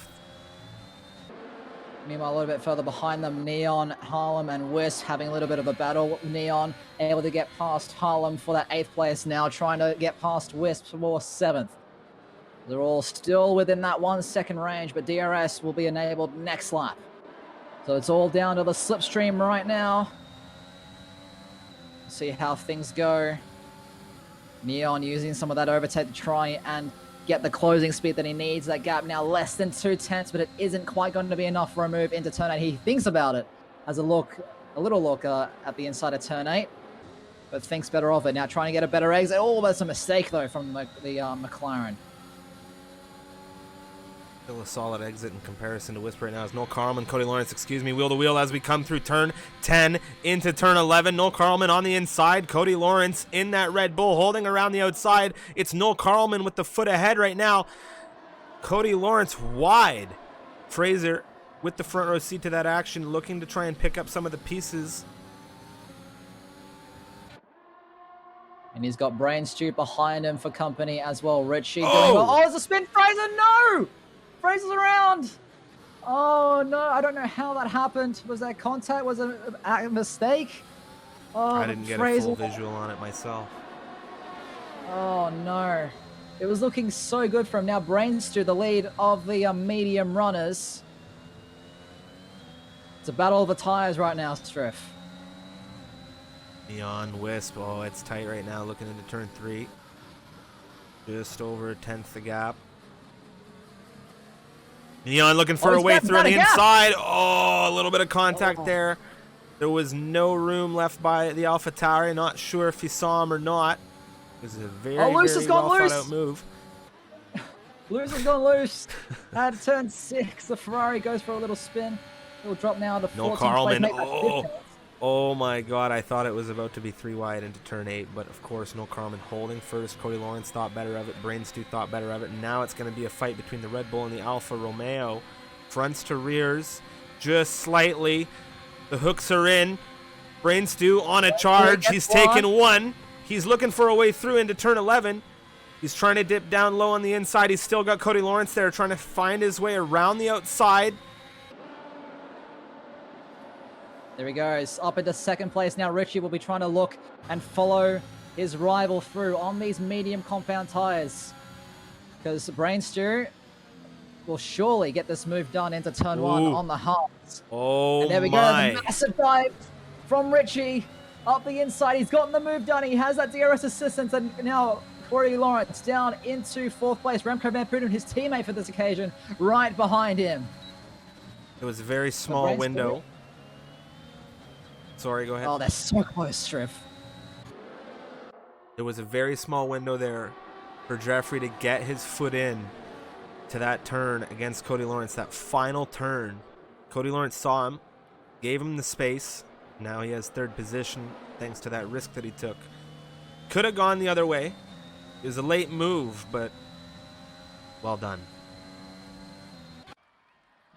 Meanwhile, a little bit further behind them, Neon, Harlem, and Wisp having a little bit of a battle. Neon able to get past Harlem for that 8th place now, trying to get past Wisp for 7th. They're all still within that 1 second range, but DRS will be enabled next lap. So it's all down to the slipstream right now. See how things go. Neon using some of that overtake to try and get the closing speed that he needs. That gap now less than 2/10, but it isn't quite going to be enough for a move into turn 8. He thinks about it as a little look at the inside of turn 8, but thinks better of it. Now trying to get a better exit. Oh, that's a mistake though from the McLaren. Still a solid exit in comparison to Wisp right now. As Noel Carlman, Cody Lawrence, wheel to wheel as we come through turn 10 into turn 11. Noel Carlman on the inside. Cody Lawrence in that Red Bull holding around the outside. It's Noel Carlman with the foot ahead right now. Cody Lawrence wide. Fraser with the front row seat to that action, looking to try and pick up some of the pieces. And he's got Brain Stew behind him for company as well. Richie doing well. Oh, it's a spin. Fraser, no! Fraser's around. Oh, no. I don't know how that happened. Was that contact? Was it a mistake? Oh, I didn't get a full visual on it myself. Oh, no. It was looking so good for him. Now Brain Stew, the lead of the medium runners. It's a battle of the tires right now, Striff. Neon, Wisp. Oh, it's tight right now looking into turn 3. Just over 1/10 the gap. Neon looking for a way through on the inside. Oh, a little bit of contact there. There was no room left by the AlphaTauri. Not sure if he saw him or not. It was a very, very well thought out move. Loose has gone loose. At turn 6, the Ferrari goes for a little spin. It'll drop now to 14th No Carlman. place. Oh my God, I thought it was about to be 3 wide into turn 8, but of course no Carlman holding first. Cody Lawrence thought better of it. Brain Stew thought better of it. And now it's going to be a fight between the Red Bull and the Alfa Romeo. Fronts to rears, just slightly. The hooks are in. Brain Stew on a charge. He's taken one. He's looking for a way through into turn 11. He's trying to dip down low on the inside. He's still got Cody Lawrence there trying to find his way around the outside. There he goes, up into 2nd place. Now Richie will be trying to look and follow his rival through on these medium compound tires. Because Brain Stew will surely get this move done into turn 1 on the hards. Oh, and there we go, the massive dive from Richie up the inside. He's gotten the move done. He has that DRS assistance, and now Cody Lawrence down into 4th place. Remco Van Putten, his teammate for this occasion, right behind him. It was a very small window. Sorry, go ahead. Oh, they're so close, Striff. There was a very small window there for Jeffrey to get his foot in to that turn against Cody Lawrence, that final turn. Cody Lawrence saw him, gave him the space. Now he has 3rd position thanks to that risk that he took. Could have gone the other way. It was a late move, but well done.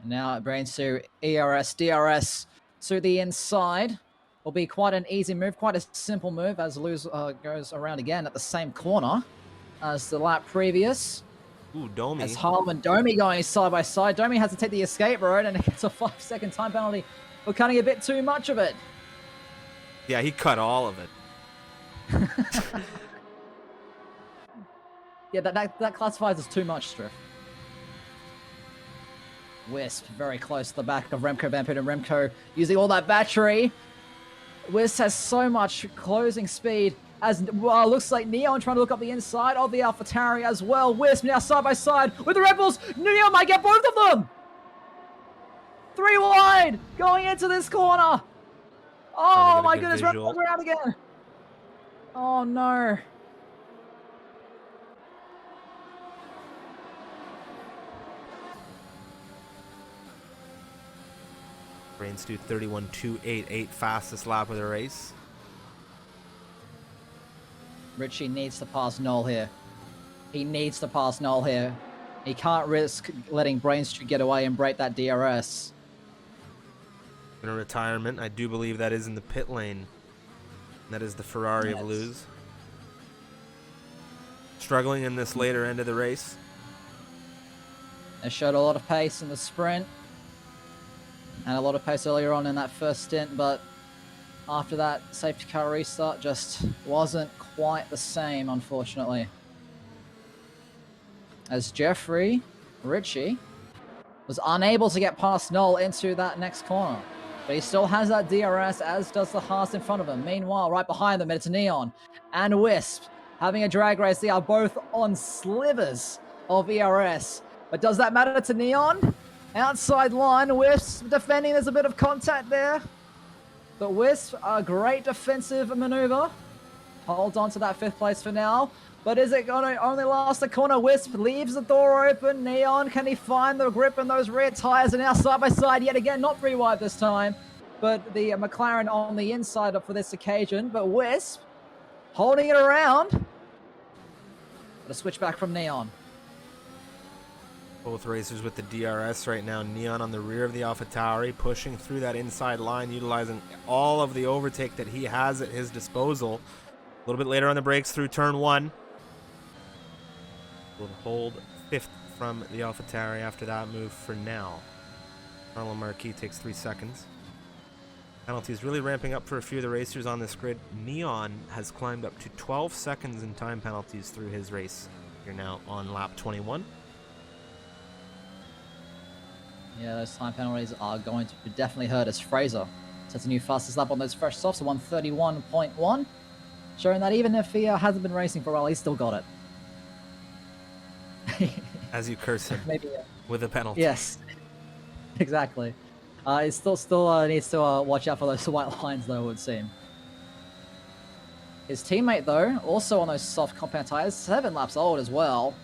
Now at Brain Stew, ERS, DRS to the inside. Will be quite an easy move, quite a simple move as Luz goes around again at the same corner as the lap previous. Ooh, Domi. As Harlem and Domi going side by side. Domi has to take the escape road and it gets a 5-second time penalty for cutting a bit too much of it. Yeah, he cut all of it. Yeah, that classifies as too much, Striff. Wisp very close to the back of Remco Van Putten. Remco using all that battery. Wisp has so much closing speed as looks like Neon trying to look up the inside of the AlphaTauri as well. Wisp now side by side with the Red Bulls. Neon might get both of them. 3 wide going into this corner. Oh my goodness, Red Bulls around again. Oh no. Brain Stew 31.288, fastest lap of the race. Richie needs to pass Noel here. He needs to pass Noel here. He can't risk letting Brain Stew get away and break that DRS. In a retirement, I do believe that is in the pit lane. That is the Ferrari of Luz. struggling in this later end of the race. They showed a lot of pace in the sprint and a lot of pace earlier on in that first stint, but after that safety car restart just wasn't quite the same, unfortunately. As Jeffrey Ritchie was unable to get past Noel into that next corner. But he still has that DRS, as does the Haas in front of him. Meanwhile, right behind them, it's Neon and Wisp having a drag race. They are both on slivers of ERS. But does that matter to Neon? Outside line, Wisp defending. There's a bit of contact there. But Wisp, a great defensive maneuver. Hold on to that fifth place for now. But is it going to only last a corner? Wisp leaves the door open. Neon, can he find the grip in those rear tires? And now side by side yet again, not pre-wide this time. But the McLaren on the inside for this occasion. But Wisp holding it around. But a switch back from Neon. Both racers with the DRS right now. Neon on the rear of the AlphaTauri, pushing through that inside line, utilizing all of the overtake that he has at his disposal. A little bit later on the brakes through turn 1. Will hold 5th from the AlphaTauri after that move for now. Carlo Marquis takes 3 seconds. Penalties really ramping up for a few of the racers on this grid. Neon has climbed up to 12 seconds in time penalties through his race. You're now on lap 21. Yeah, those time penalties are going to definitely hurt as Fraser sets a new fastest lap on those fresh softs, 131.1. Showing that even if he hasn't been racing for a while, he's still got it. As you curse him. Maybe, with a penalty. Yes, exactly. He still needs to watch out for those white lines, though, it would seem. His teammate, though, also on those soft compound tires, 7 laps old as well.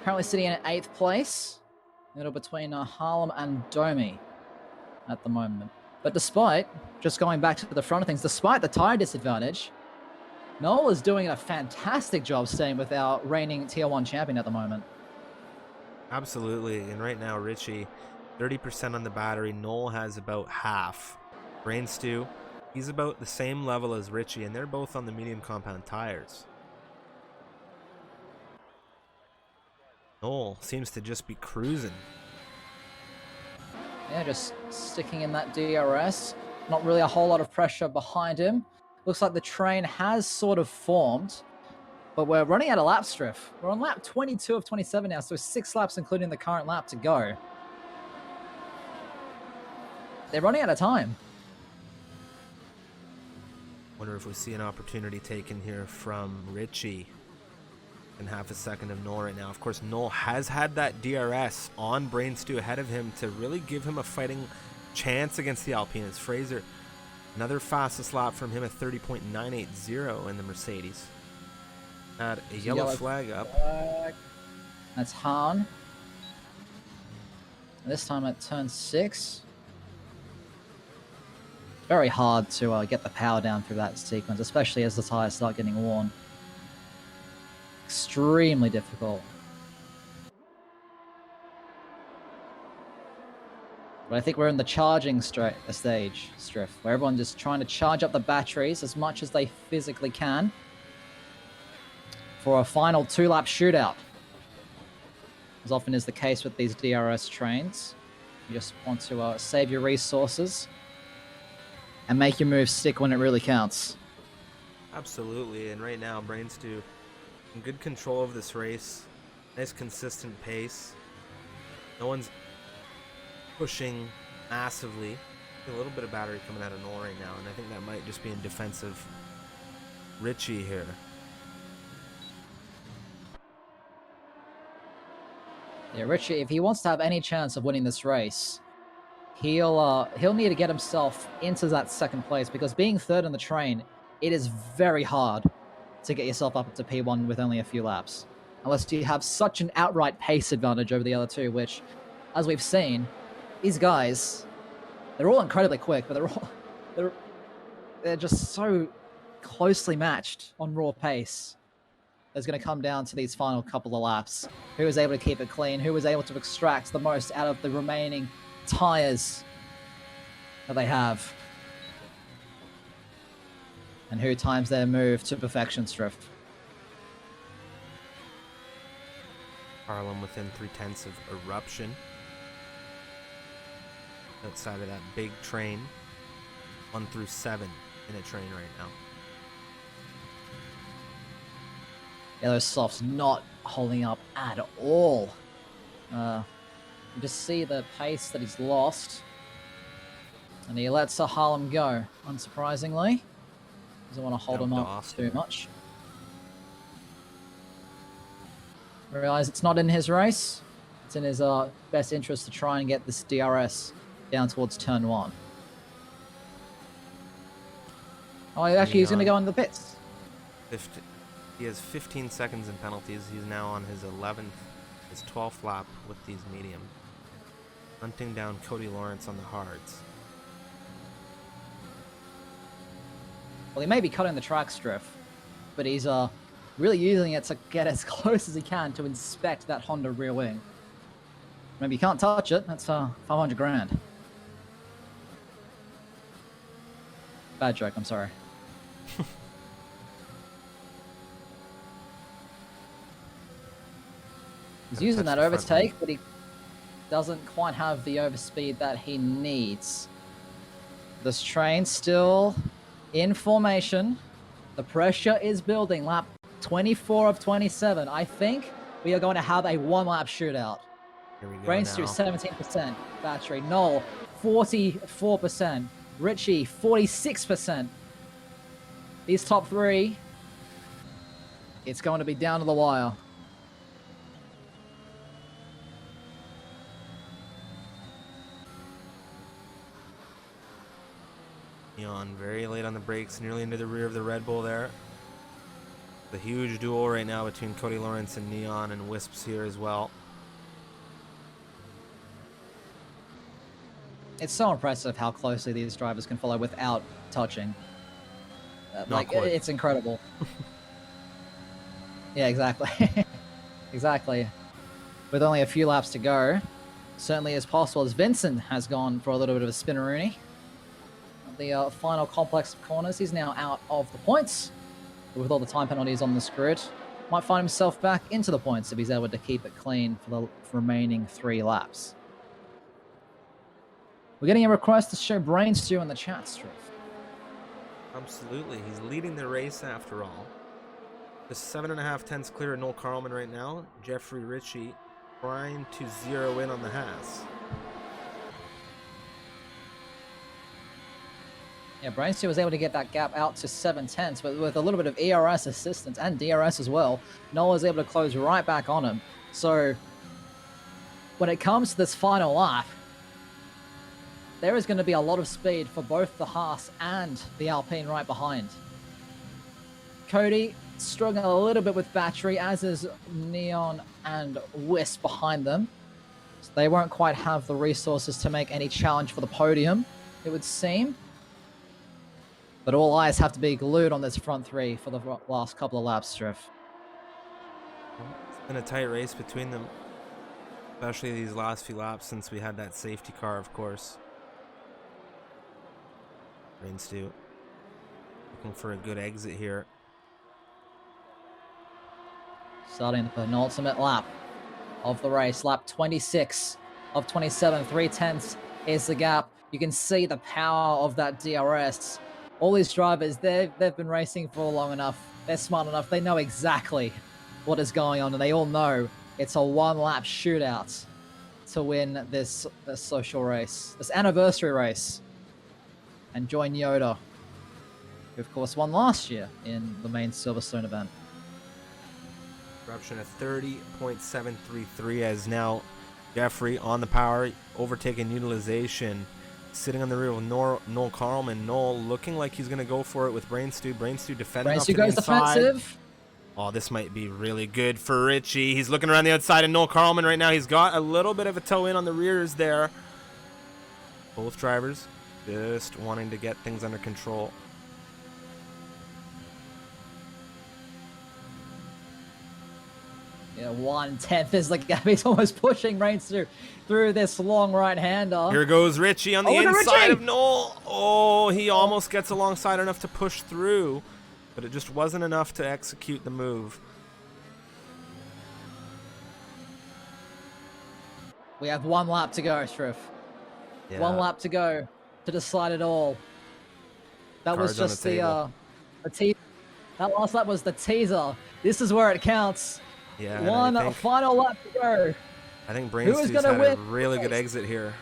Currently sitting in 8th place. Middle between Harlem and Domi at the moment. But despite, just going back to the front of things, despite the tire disadvantage, Noel is doing a fantastic job staying with our reigning Tier 1 champion at the moment. Absolutely, and right now Richie, 30% on the battery. Noel has about half. Brain Stew, he's about the same level as Richie, and they're both on the medium compound tires. Noel seems to just be cruising. Yeah, just sticking in that DRS. Not really a whole lot of pressure behind him. Looks like the train has sort of formed, but we're running out of laps, Striff. We're on lap 22 of 27 now, so 6 laps including the current lap to go. They're running out of time. Wonder if we see an opportunity taken here from Richie. And half a second of Noel right now. Of course, Noel has had that DRS on Brain Stew ahead of him to really give him a fighting chance against the Alpines. Fraser, another fastest lap from him at 30.980 in the Mercedes. Had a yellow flag up. That's Han. This time at turn 6. Very hard to get the power down through that sequence, especially as the tires start getting worn. Extremely difficult. But I think we're in the charging stage, Striff, where everyone's just trying to charge up the batteries as much as they physically can for a final 2-lap shootout. As often is the case with these DRS trains. You just want to save your resources and make your moves stick when it really counts. Absolutely, and right now, Brain Stew in good control of this race. Nice consistent pace. No one's pushing massively. A little bit of battery coming out of Noel right now, and I think that might just be in defense of Richie here. Yeah, Richie, if he wants to have any chance of winning this race, he'll need to get himself into that 2nd place, because being 3rd in the train, it is very hard to get yourself up to P1 with only a few laps. Unless you have such an outright pace advantage over the other two, which, as we've seen, these guys, they're all incredibly quick, but they're just so closely matched on raw pace. It's going to come down to these final couple of laps. Who was able to keep it clean? Who was able to extract the most out of the remaining tires that they have? And who times their move to perfection, Striff? Harlem within 3/10 of Eruption. Outside of that big train. 1 through 7 in a train right now. Yeah, those softs not holding up at all. You just see the pace that he's lost. And he lets Harlem go, unsurprisingly. Doesn't want to hold him up too much. I realize it's not in his race. It's in his best interest to try and get this DRS down towards turn 1. Oh, actually, he's going to go into the pits. He has 15 seconds in penalties. He's now on his 12th lap with these medium. Hunting down Cody Lawrence on the hards. Well, he may be cutting the track strip, but he's really using it to get as close as he can to inspect that Honda rear wing. Maybe you can't touch it. That's 500 grand. Bad joke, I'm sorry. He's using that overtake, but he doesn't quite have the overspeed that he needs. This train still in formation. The pressure is building. Lap 24 of 27. I think we are going to have a one-lap shootout. Here we go. Brainstew 17% battery. Noel 44%. Richie 46%. These top three, it's going to be down to the wire. Neon very late on the brakes, nearly into the rear of the Red Bull there. The huge duel right now between Cody Lawrence and Neon, and Wisps here as well. It's so impressive how closely these drivers can follow without touching. It's incredible. Yeah, exactly. Exactly. With only a few laps to go, certainly as possible as Vincent has gone for a little bit of a spinneroonie. The final complex of corners, he's now out of the points. But with all the time penalties on this grid, might find himself back into the points if he's able to keep it clean for the remaining 3 laps. We're getting a request to show Brainstew in the chat, Striff. Absolutely, he's leading the race after all. Just 7.5 tenths clear of Noel Carlman right now. Jeffrey Ritchie trying to zero in on the Haas. Yeah, Brainstew was able to get that gap out to 7 tenths, but with a little bit of ERS assistance and DRS as well, Noel was able to close right back on him. So when it comes to this final lap, there is going to be a lot of speed for both the Haas and the Alpine right behind. Cody struggling a little bit with battery, as is Neon and Wisp behind them. So they won't quite have the resources to make any challenge for the podium, it would seem. But all eyes have to be glued on this front 3 for the last couple of laps, Striff. It's been a tight race between them, especially these last few laps since we had that safety car, of course. Brainstew looking for a good exit here. Starting the penultimate lap of the race. Lap 26 of 27. 3 tenths is the gap. You can see the power of that DRS. All these drivers, they've been racing for long enough. They're smart enough. They know exactly what is going on, and they all know it's a one-lap shootout to win this social race, this anniversary race, and join Yoda, who of course won last year in the main Silverstone event. Eruption at 30.733 as now Jeffrey on the power, overtaking utilization, sitting on the rear with Noel Carlman. Noel looking like he's going to go for it with Brainstew. Brainstew defending off to the inside. Defensive. Oh, this might be really good for Richie. He's looking around the outside of Noel Carlman right now. He's got a little bit of a toe in on the rears there. Both drivers just wanting to get things under control. Yeah, 1/10 is the gap. He's almost pushing Brainstew through this long right-hander. Here goes Richie on the inside of Noel. Oh, he almost gets alongside enough to push through, but it just wasn't enough to execute the move. We have 1 lap to go, Shriff. Yeah. 1 lap to go to decide it all. That was Cards on just the table. the teaser. That last lap was the teaser. This is where it counts. Yeah, and 1 final lap to go. I think Who is Brainstew's gonna had a win really good race? exit here.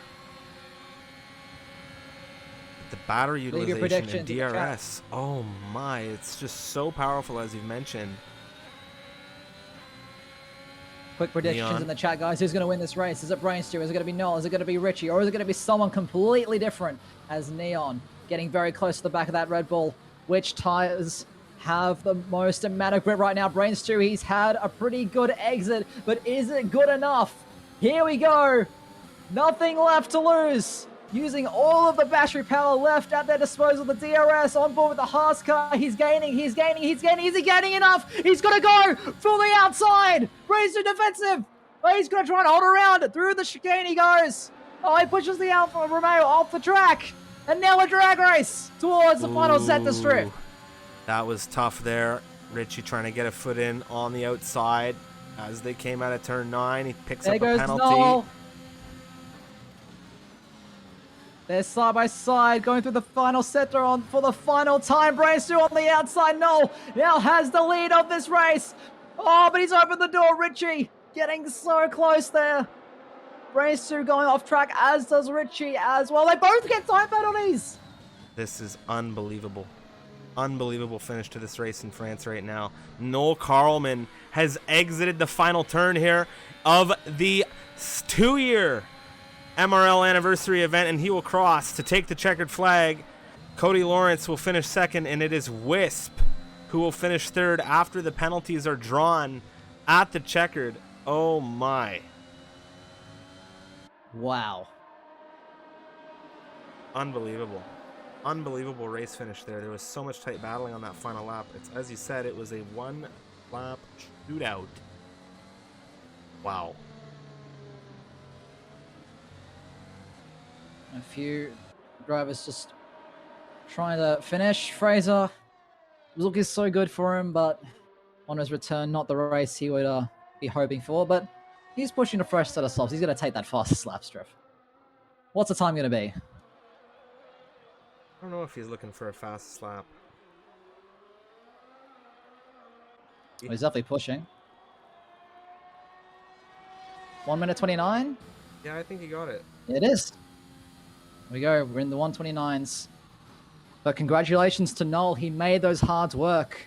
The battery Leave your utilization predictions and in the chat. DRS. Oh my, it's just so powerful as you've mentioned. Quick predictions Neon. in the chat, guys. Who's going to win this race? Is it Brainstew? Is it going to be Noel? Is it going to be Richie? Or is it going to be someone completely different as Neon getting very close to the back of that Red Bull? Which tires have the most amount of grip right now? Brainstew, he's had a pretty good exit, but is it good enough? Here we go. Nothing left to lose. Using all of the battery power left at their disposal. The DRS on board with the Haas car. He's gaining. Is he gaining enough? He's got to go for the outside. Brainstew defensive. Oh, he's going to try and hold around. Through the chicane he goes. Oh, he pushes the Alfa Romeo off the track. And now a drag race towards the final set to strip. That was tough there. Richie trying to get a foot in on the outside. As they came out of turn 9, he picks up a penalty. Noel. They're side by side, going through the final sector on for the final time. Brainstew on the outside. Noel now has the lead of this race. Oh, but he's opened the door. Richie getting so close there. Brainstew going off track, as does Richie as well. They both get time penalties. This is unbelievable. Unbelievable finish to this race in France right now. Noel Carlman has exited the final turn here of the 2-year MRL anniversary event, and he will cross to take the checkered flag. Cody Lawrence will finish second, and it is Wisp who will finish third after the penalties are drawn at the checkered. Oh my. Wow. Unbelievable. Unbelievable race finish there. There was so much tight battling on that final lap. It's, as you said, it was a 1-lap shootout. Wow. A few drivers just trying to finish. Fraser looking so good for him, but on his return, not the race he would be hoping for. But he's pushing a fresh set of softs. He's going to take that fastest lap strip. What's the time going to be? I don't know if he's looking for a fast lap. Well, he's definitely pushing. 1 minute 29. Yeah, I think he got it. It is. Here we go. We're in the 129s. But congratulations to Noel. He made those hards work.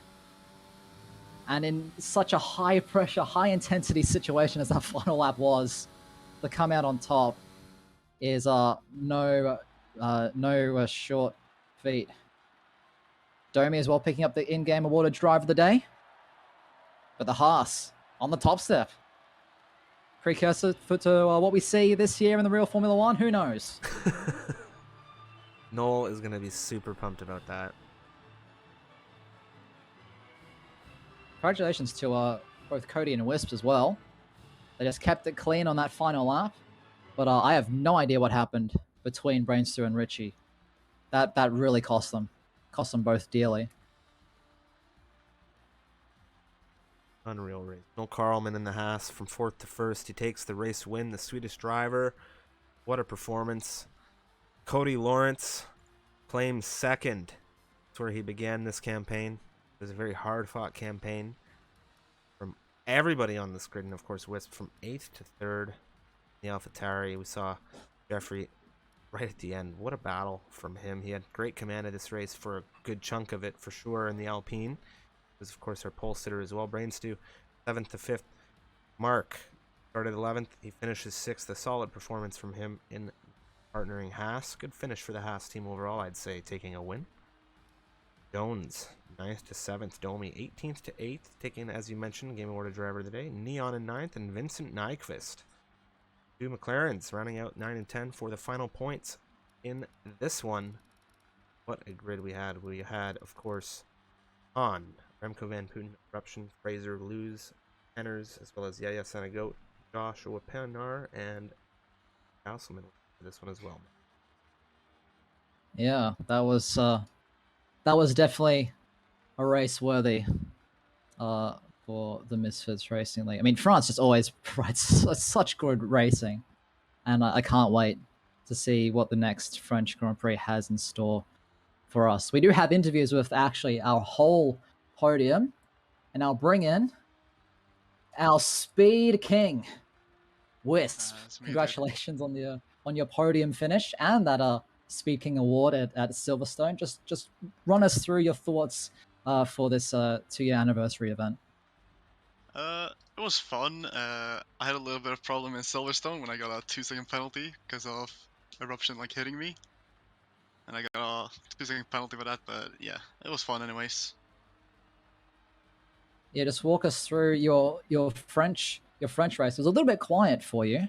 And in such a high pressure, high intensity situation as that final lap was, to come out on top is no short feat. Domi as well picking up the in-game awarded driver of the day. But the Haas on the top step. Precursor to what we see this year in the real Formula One. Who knows? Noel is going to be super pumped about that. Congratulations to both Cody and Wisp as well. They just kept it clean on that final lap. But I have no idea what happened between Brainstew and Richie. That really cost them. Cost them both dearly. Unreal race. Noel Carlman in the Haas from 4th to 1st. He takes the race win, the Swedish driver. What a performance. Cody Lawrence claims 2nd. That's where he began this campaign. It was a very hard-fought campaign from everybody on this grid, and of course Wisp from 8th to 3rd. The AlphaTauri, we saw Jeffrey right at the end. What a battle from him. He had great command of this race for a good chunk of it, for sure, in the Alpine. He was, of course, our pole sitter as well. Brainstew, 7th to 5th. Mark started 11th. He finishes 6th. A solid performance from him in partnering Haas. Good finish for the Haas team overall, I'd say, taking a win. Jones, 9th to 7th. Domi, 18th to 8th, taking, as you mentioned, Game Awarded Driver of the Day. Neon in 9th, and Vincent Nyquist. 2 McLarens rounding out 9 and 10 for the final points in this one. What a grid we had. We had, of course, on Remco Van Putten, Eruption, Fraser, Luz, Henners, as well as Yaya Senegoat, Joshua Penar, and Hasselman for this one as well. Yeah, that was definitely a race worthy for the Misfits Racing League. I mean, France just always provides such good racing. and I can't wait to see what the next French Grand Prix has in store for us. We do have interviews with actually our whole podium, and I'll bring in our Speed King, Wisp. It's me, dude. Congratulations on your podium finish and that Speed King award at Silverstone. Just run us through your thoughts for this 2-year anniversary event. It was fun. I had a little bit of problem in Silverstone when I got a 2-second penalty because of eruption like hitting me, and I got a 2-second penalty for that. But yeah, it was fun anyways. Yeah, just walk us through your French race. It was a little bit quiet for you.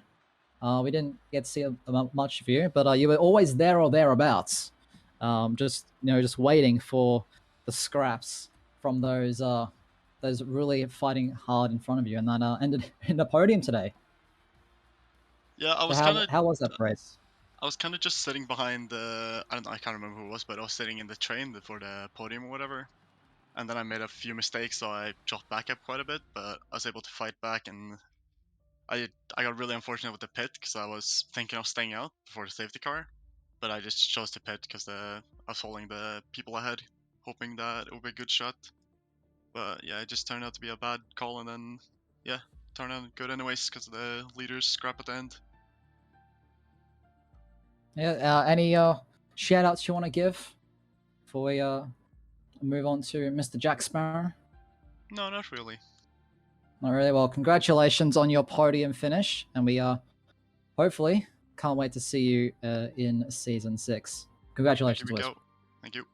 We didn't get to see much of you, but you were always there or thereabouts. Just waiting for the scraps from those really fighting hard in front of you, and that ended in the podium today. Yeah, I was So how was that race? I was kind of just sitting behind the I can't remember who it was, but I was sitting in the train for the podium or whatever. And then I made a few mistakes, so I dropped back up quite a bit, but I was able to fight back, and I got really unfortunate with the pit because I was thinking of staying out before the safety car, but I just chose to pit because I was following the people ahead, hoping that it would be a good shot. But yeah, it just turned out to be a bad call, and then yeah, turned out good anyways because of the leaders scrap at the end. Yeah, any shout outs you want to give before we move on to Mr. Jack Sparrow? No, not really. Not really. Well, congratulations on your podium finish, and we hopefully can't wait to see you in season 6. Congratulations, Wisp. Thank you.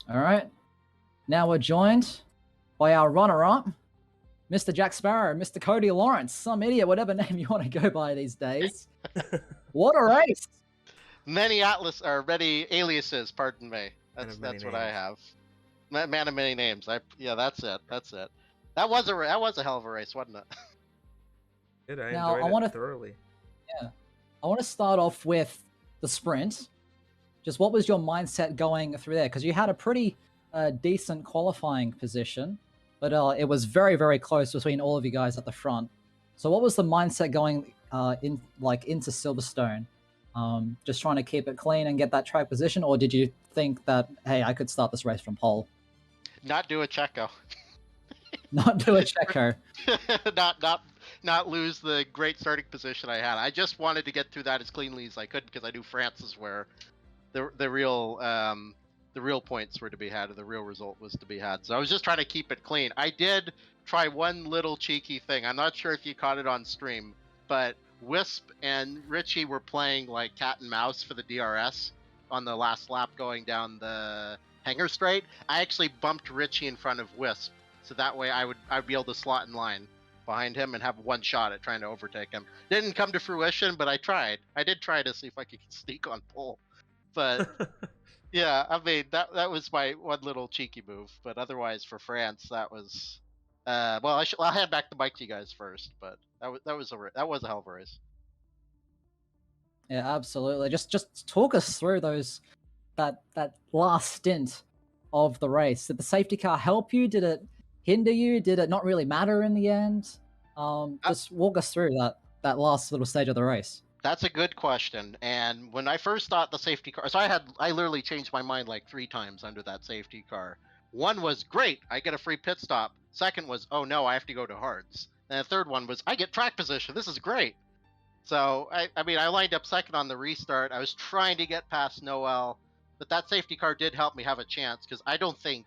All right. Now we're joined by our runner-up, Mr. Jack Sparrow, Mr. Cody Lawrence, some idiot, whatever name you want to go by these days. What a race! Many aliases. Pardon me. That's what I have. Man of many names. That's it. That was a hell of a race, wasn't it? I enjoyed it thoroughly. Yeah, I want to start off with the sprint. Just what was your mindset going through there? Because you had a pretty decent qualifying position, but it was very, very close between all of you guys at the front. So what was the mindset going into Silverstone? Just trying to keep it clean and get that track position, or did you think that, hey, I could start this race from pole? Not do a Checo. Not do a Checo. not lose the great starting position I had. I just wanted to get through that as cleanly as I could because I knew France is where the real points were to be had, or the real result was to be had. So I was just trying to keep it clean. I did try one little cheeky thing. I'm not sure if you caught it on stream, but Wisp and Richie were playing like cat and mouse for the DRS on the last lap going down the hanger straight. I actually bumped Richie in front of Wisp, so that way I'd be able to slot in line behind him and have one shot at trying to overtake him. Didn't come to fruition, but I tried. I did try to see if I could sneak on pole. But yeah, I mean that was my one little cheeky move. But otherwise, for France, that was well, I'll hand back the mic to you guys first. But that was a hell of a race. Yeah, absolutely. Just talk us through that last stint of the race. Did the safety car help you? Did it hinder you? Did it not really matter in the end? Just walk us through that last little stage of the race. That's a good question. And when I first thought the safety car, so I literally changed my mind like 3 times under that safety car. One was great, I get a free pit stop. Second was, oh no, I have to go to hards. And the third one was, I get track position. This is great. So I mean, I lined up second on the restart. I was trying to get past Noel, but that safety car did help me have a chance, because I don't think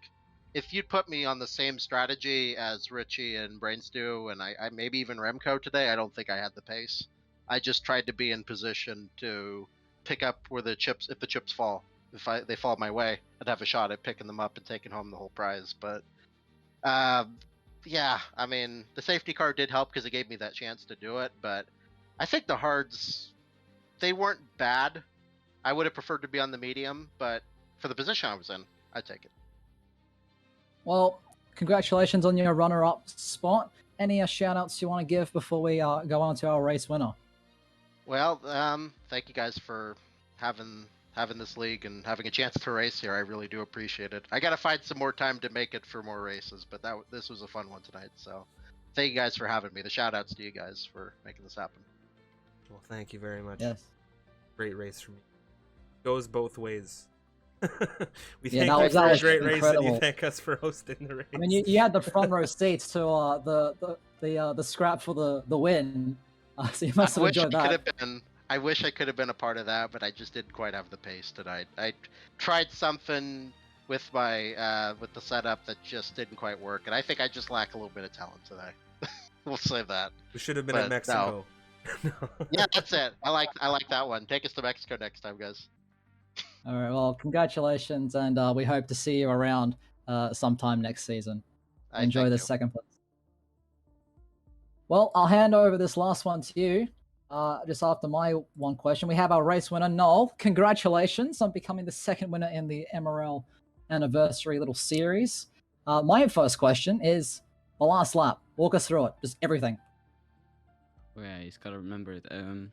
if you'd put me on the same strategy as Richie and Brainstew and I maybe even Remco today, I don't think I had the pace. I just tried to be in position to pick up where the chips, if the chips fall. If they fall my way, I'd have a shot at picking them up and taking home the whole prize. But yeah, I mean, the safety car did help because it gave me that chance to do it. But I think the hards, they weren't bad. I would have preferred to be on the medium, but for the position I was in, I'd take it. Well, congratulations on your runner-up spot. Any shout-outs you want to give before we go on to our race winner? Well, thank you guys for having this league and having a chance to race here. I really do appreciate it. I got to find some more time to make it for more races, but this was a fun one tonight. So thank you guys for having me. The shout outs to you guys for making this happen. Well, thank you very much. Yes. Great race for me. Goes both ways. we Yeah, thank that you was- for that a was great race, and you incredible. thank us for hosting the race. I mean, you had the front row seats to the scrap for the win, so you must have enjoyed that. I wish I could have been a part of that, but I just didn't quite have the pace tonight. I tried something with my with the setup that just didn't quite work, and I think I just lack a little bit of talent today. We'll say that. We should have been But in Mexico. No. Yeah, that's it. I like that one. Take us to Mexico next time, guys. All right, well, congratulations, and we hope to see you around sometime next season. Enjoy Thank the you. second place. Well, I'll hand over this last one to you. Just after my one question, we have our race winner, Noel. Congratulations on becoming the second winner in the MRL anniversary little series. My first question is the last lap. Walk us through it, just everything. Oh yeah, you just gotta remember it. Turn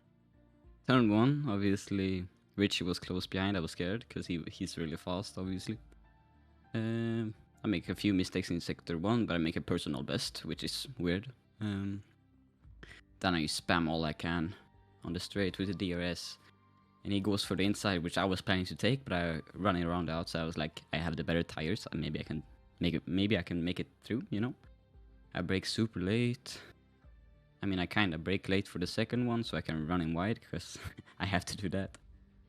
1, obviously, Richie was close behind. I was scared because he's really fast, obviously. I make a few mistakes in sector 1, but I make a personal best, which is weird. Then I spam all I can on the straight with the DRS, and he goes for the inside, which I was planning to take, but I running around the outside. I was like, I have the better tires, and maybe I can make it. Maybe I can make it through, you know. I brake super late. I mean, I kind of brake late for the second one, so I can run in wide because I have to do that.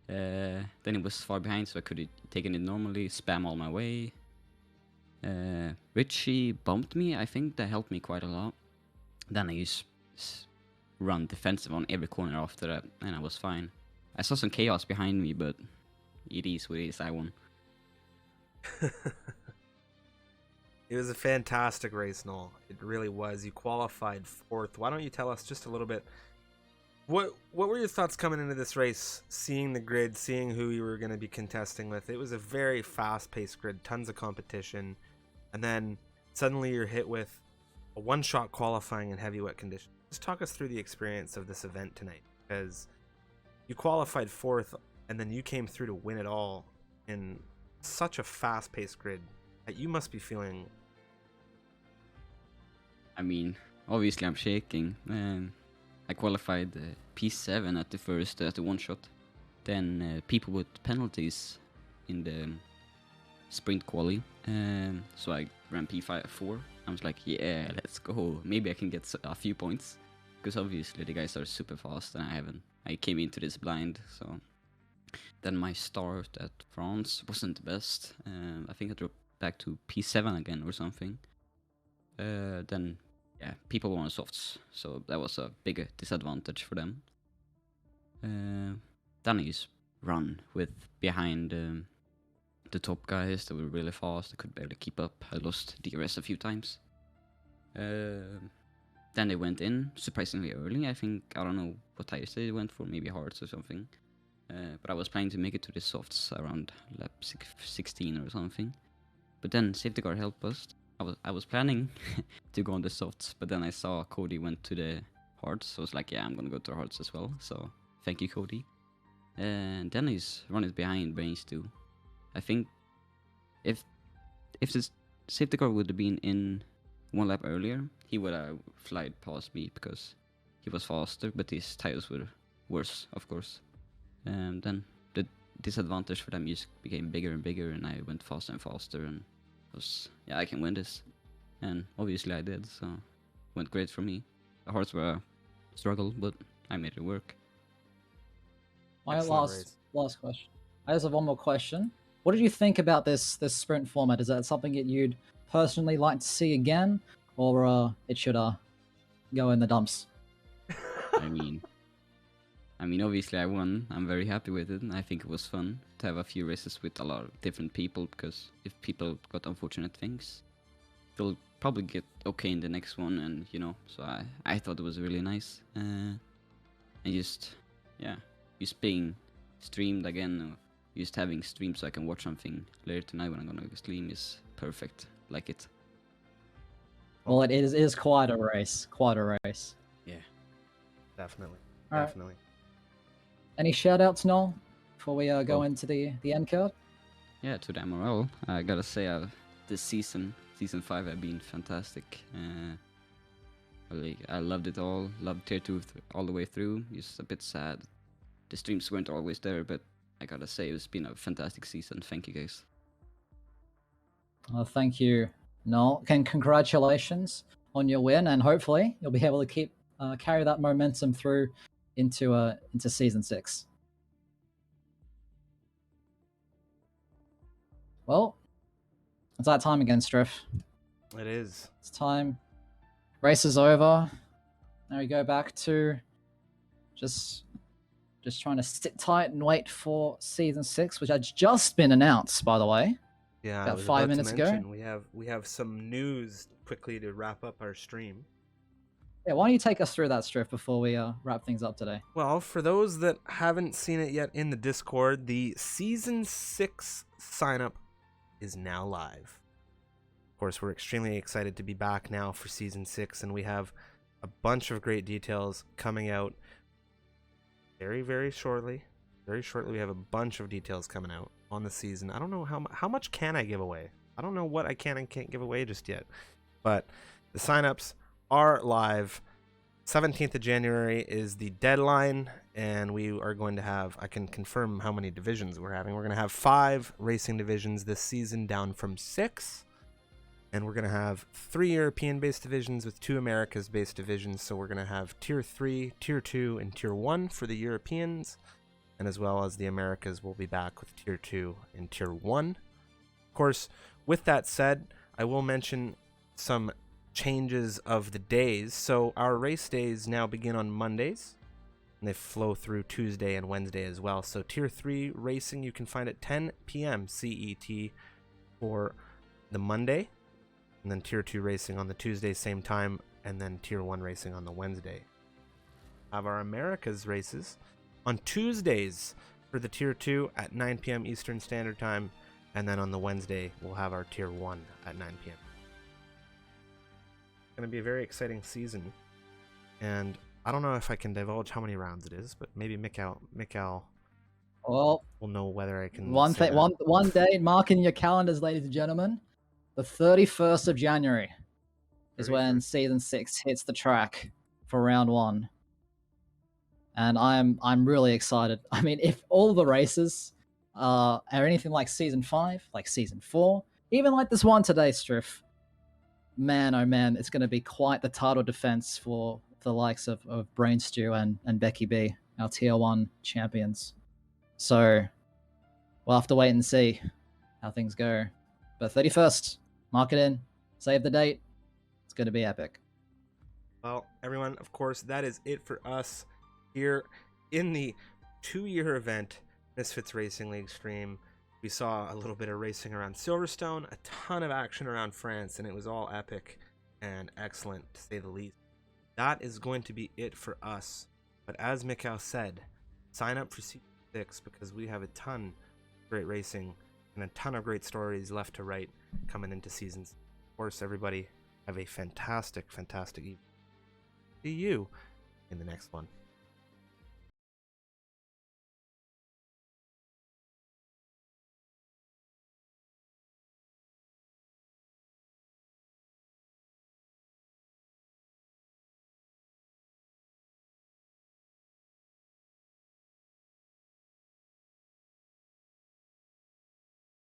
Then it was far behind, so I could have taken it normally, spam all my way. Richie bumped me. I think that helped me quite a lot. Then I used run defensive on every corner after that, and I was fine. I saw some chaos behind me, but it is what it is. I won. It was a fantastic race, Noel. It really was. You qualified 4th. Why don't you tell us just a little bit? What were your thoughts coming into this race, seeing the grid, seeing who you were going to be contesting with? It was a very fast-paced grid, tons of competition, and then suddenly you're hit with a one-shot qualifying in heavy wet conditions. Just talk us through the experience of this event tonight, because you qualified 4th, and then you came through to win it all in such a fast-paced grid that you must be feeling. I mean, obviously I'm shaking. I qualified P7 at the one shot. Then people with penalties in the sprint quali. So I ran P4. I was like, yeah, let's go. Maybe I can get a few points. Because obviously the guys are super fast and I came into this blind. So then my start at France wasn't the best. I think I dropped back to P7 again or something. Then yeah, people were on softs, so that was a bigger disadvantage for them. Then I just run with behind the top guys that were really fast. I could barely keep up. I lost DRS a few times. Then they went in surprisingly early. I think, I don't know what tires they went for, maybe hards or something. But I was planning to make it to the softs around lap 16 or something. But then safety car helped us. I was planning to go on the softs, but then I saw Cody went to the hards, so I was like, yeah, I'm gonna go to the hards as well. So thank you, Cody. And then he's running behind Brains too. I think if this safety car would have been in one lap earlier, he would have flied past me because he was faster, but his tires were worse, of course. And then the disadvantage for them just became bigger and bigger, and I went faster and faster, and yeah, I can win this. And obviously I did, so it went great for me. The hearts were a struggle, but I made it work. My Excellent last question. I just have one more question. What did you think about this sprint format? Is that something that you'd personally like to see again, or it should go in the dumps? I mean, obviously I won. I'm very happy with it. I think it was fun to have a few races with a lot of different people, because if people got unfortunate things, they'll probably get okay in the next one, and you know, so I thought it was really nice. And just being streamed again, just having stream so I can watch something later tonight when I'm gonna stream is perfect. Like it. Well, it is quite a race. Yeah. Definitely. All right. Definitely. Any shout-outs, Noel, before we go into the end card? Yeah, to the MRL. I gotta say, this season 5 have been fantastic. I loved it all. Loved tier 2 all the way through. Just a bit sad the streams weren't always there, but I gotta say it's been a fantastic season. Thank you guys. Well, thank you, Noel. And congratulations on your win, and hopefully you'll be able to keep carry that momentum through into season 6. Well, it's that time again, Striff. It is. It's time. Race is over. Now we go back to just trying to sit tight and wait for season 6, which has just been announced, by the way. Yeah, About I was 5 about to minutes ago. mention, we have some news quickly to wrap up our stream. Yeah, why don't you take us through that, Striff, before we wrap things up today? Well, for those that haven't seen it yet in the Discord, the Season 6 sign-up is now live. Of course, we're extremely excited to be back now for Season 6, and we have a bunch of great details coming out very, very shortly. Very shortly, we have a bunch of details coming out on the season. I don't know how much can I give away. I don't know what I can and can't give away just yet. But the signups are live. 17th of January is the deadline, and we are going to have, I can confirm how many divisions we're having. We're going to have 5 racing divisions this season, down from 6. And we're going to have 3 European-based divisions with 2 Americas-based divisions. So we're going to have Tier 3, Tier 2, and Tier 1 for the Europeans. And as well as the Americas will be back with Tier 2 and Tier 1. Of course, with that said, I will mention some changes of the days. So our race days now begin on Mondays, and they flow through Tuesday and Wednesday as well. So Tier 3 racing you can find at 10 p.m. CET for the Monday, and then Tier 2 racing on the Tuesday same time, and then Tier 1 racing on the Wednesday. Have our Americas races on Tuesdays for the Tier 2 at 9 p.m. Eastern Standard Time, and then on the Wednesday we'll have our Tier 1 at 9 p.m. It's going to be a very exciting season, and I don't know if I can divulge how many rounds it is, but maybe Mikal Well, will know whether I can. one day, mark in your calendars, ladies and gentlemen. The 31st of January is when season 6 hits the track for round 1. And I'm really excited. I mean, if all the races are anything like season 5, like season 4, even like this one today, Striff, man, oh man, it's going to be quite the title defense for the likes of Brain Stew and Becky B, our tier 1 champions. So we'll have to wait and see how things go. But 31st, mark it in, save the date. It's going to be epic. Well, everyone, of course, that is it for us here in the 2-year event, Misfits Racing League stream. We saw a little bit of racing around Silverstone, a ton of action around France, and it was all epic and excellent, to say the least. That is going to be it for us. But as Mikal said, sign up for Season 6 because we have a ton of great racing and a ton of great stories left to write coming into seasons. Of course, everybody have a fantastic, fantastic evening. See you in the next one.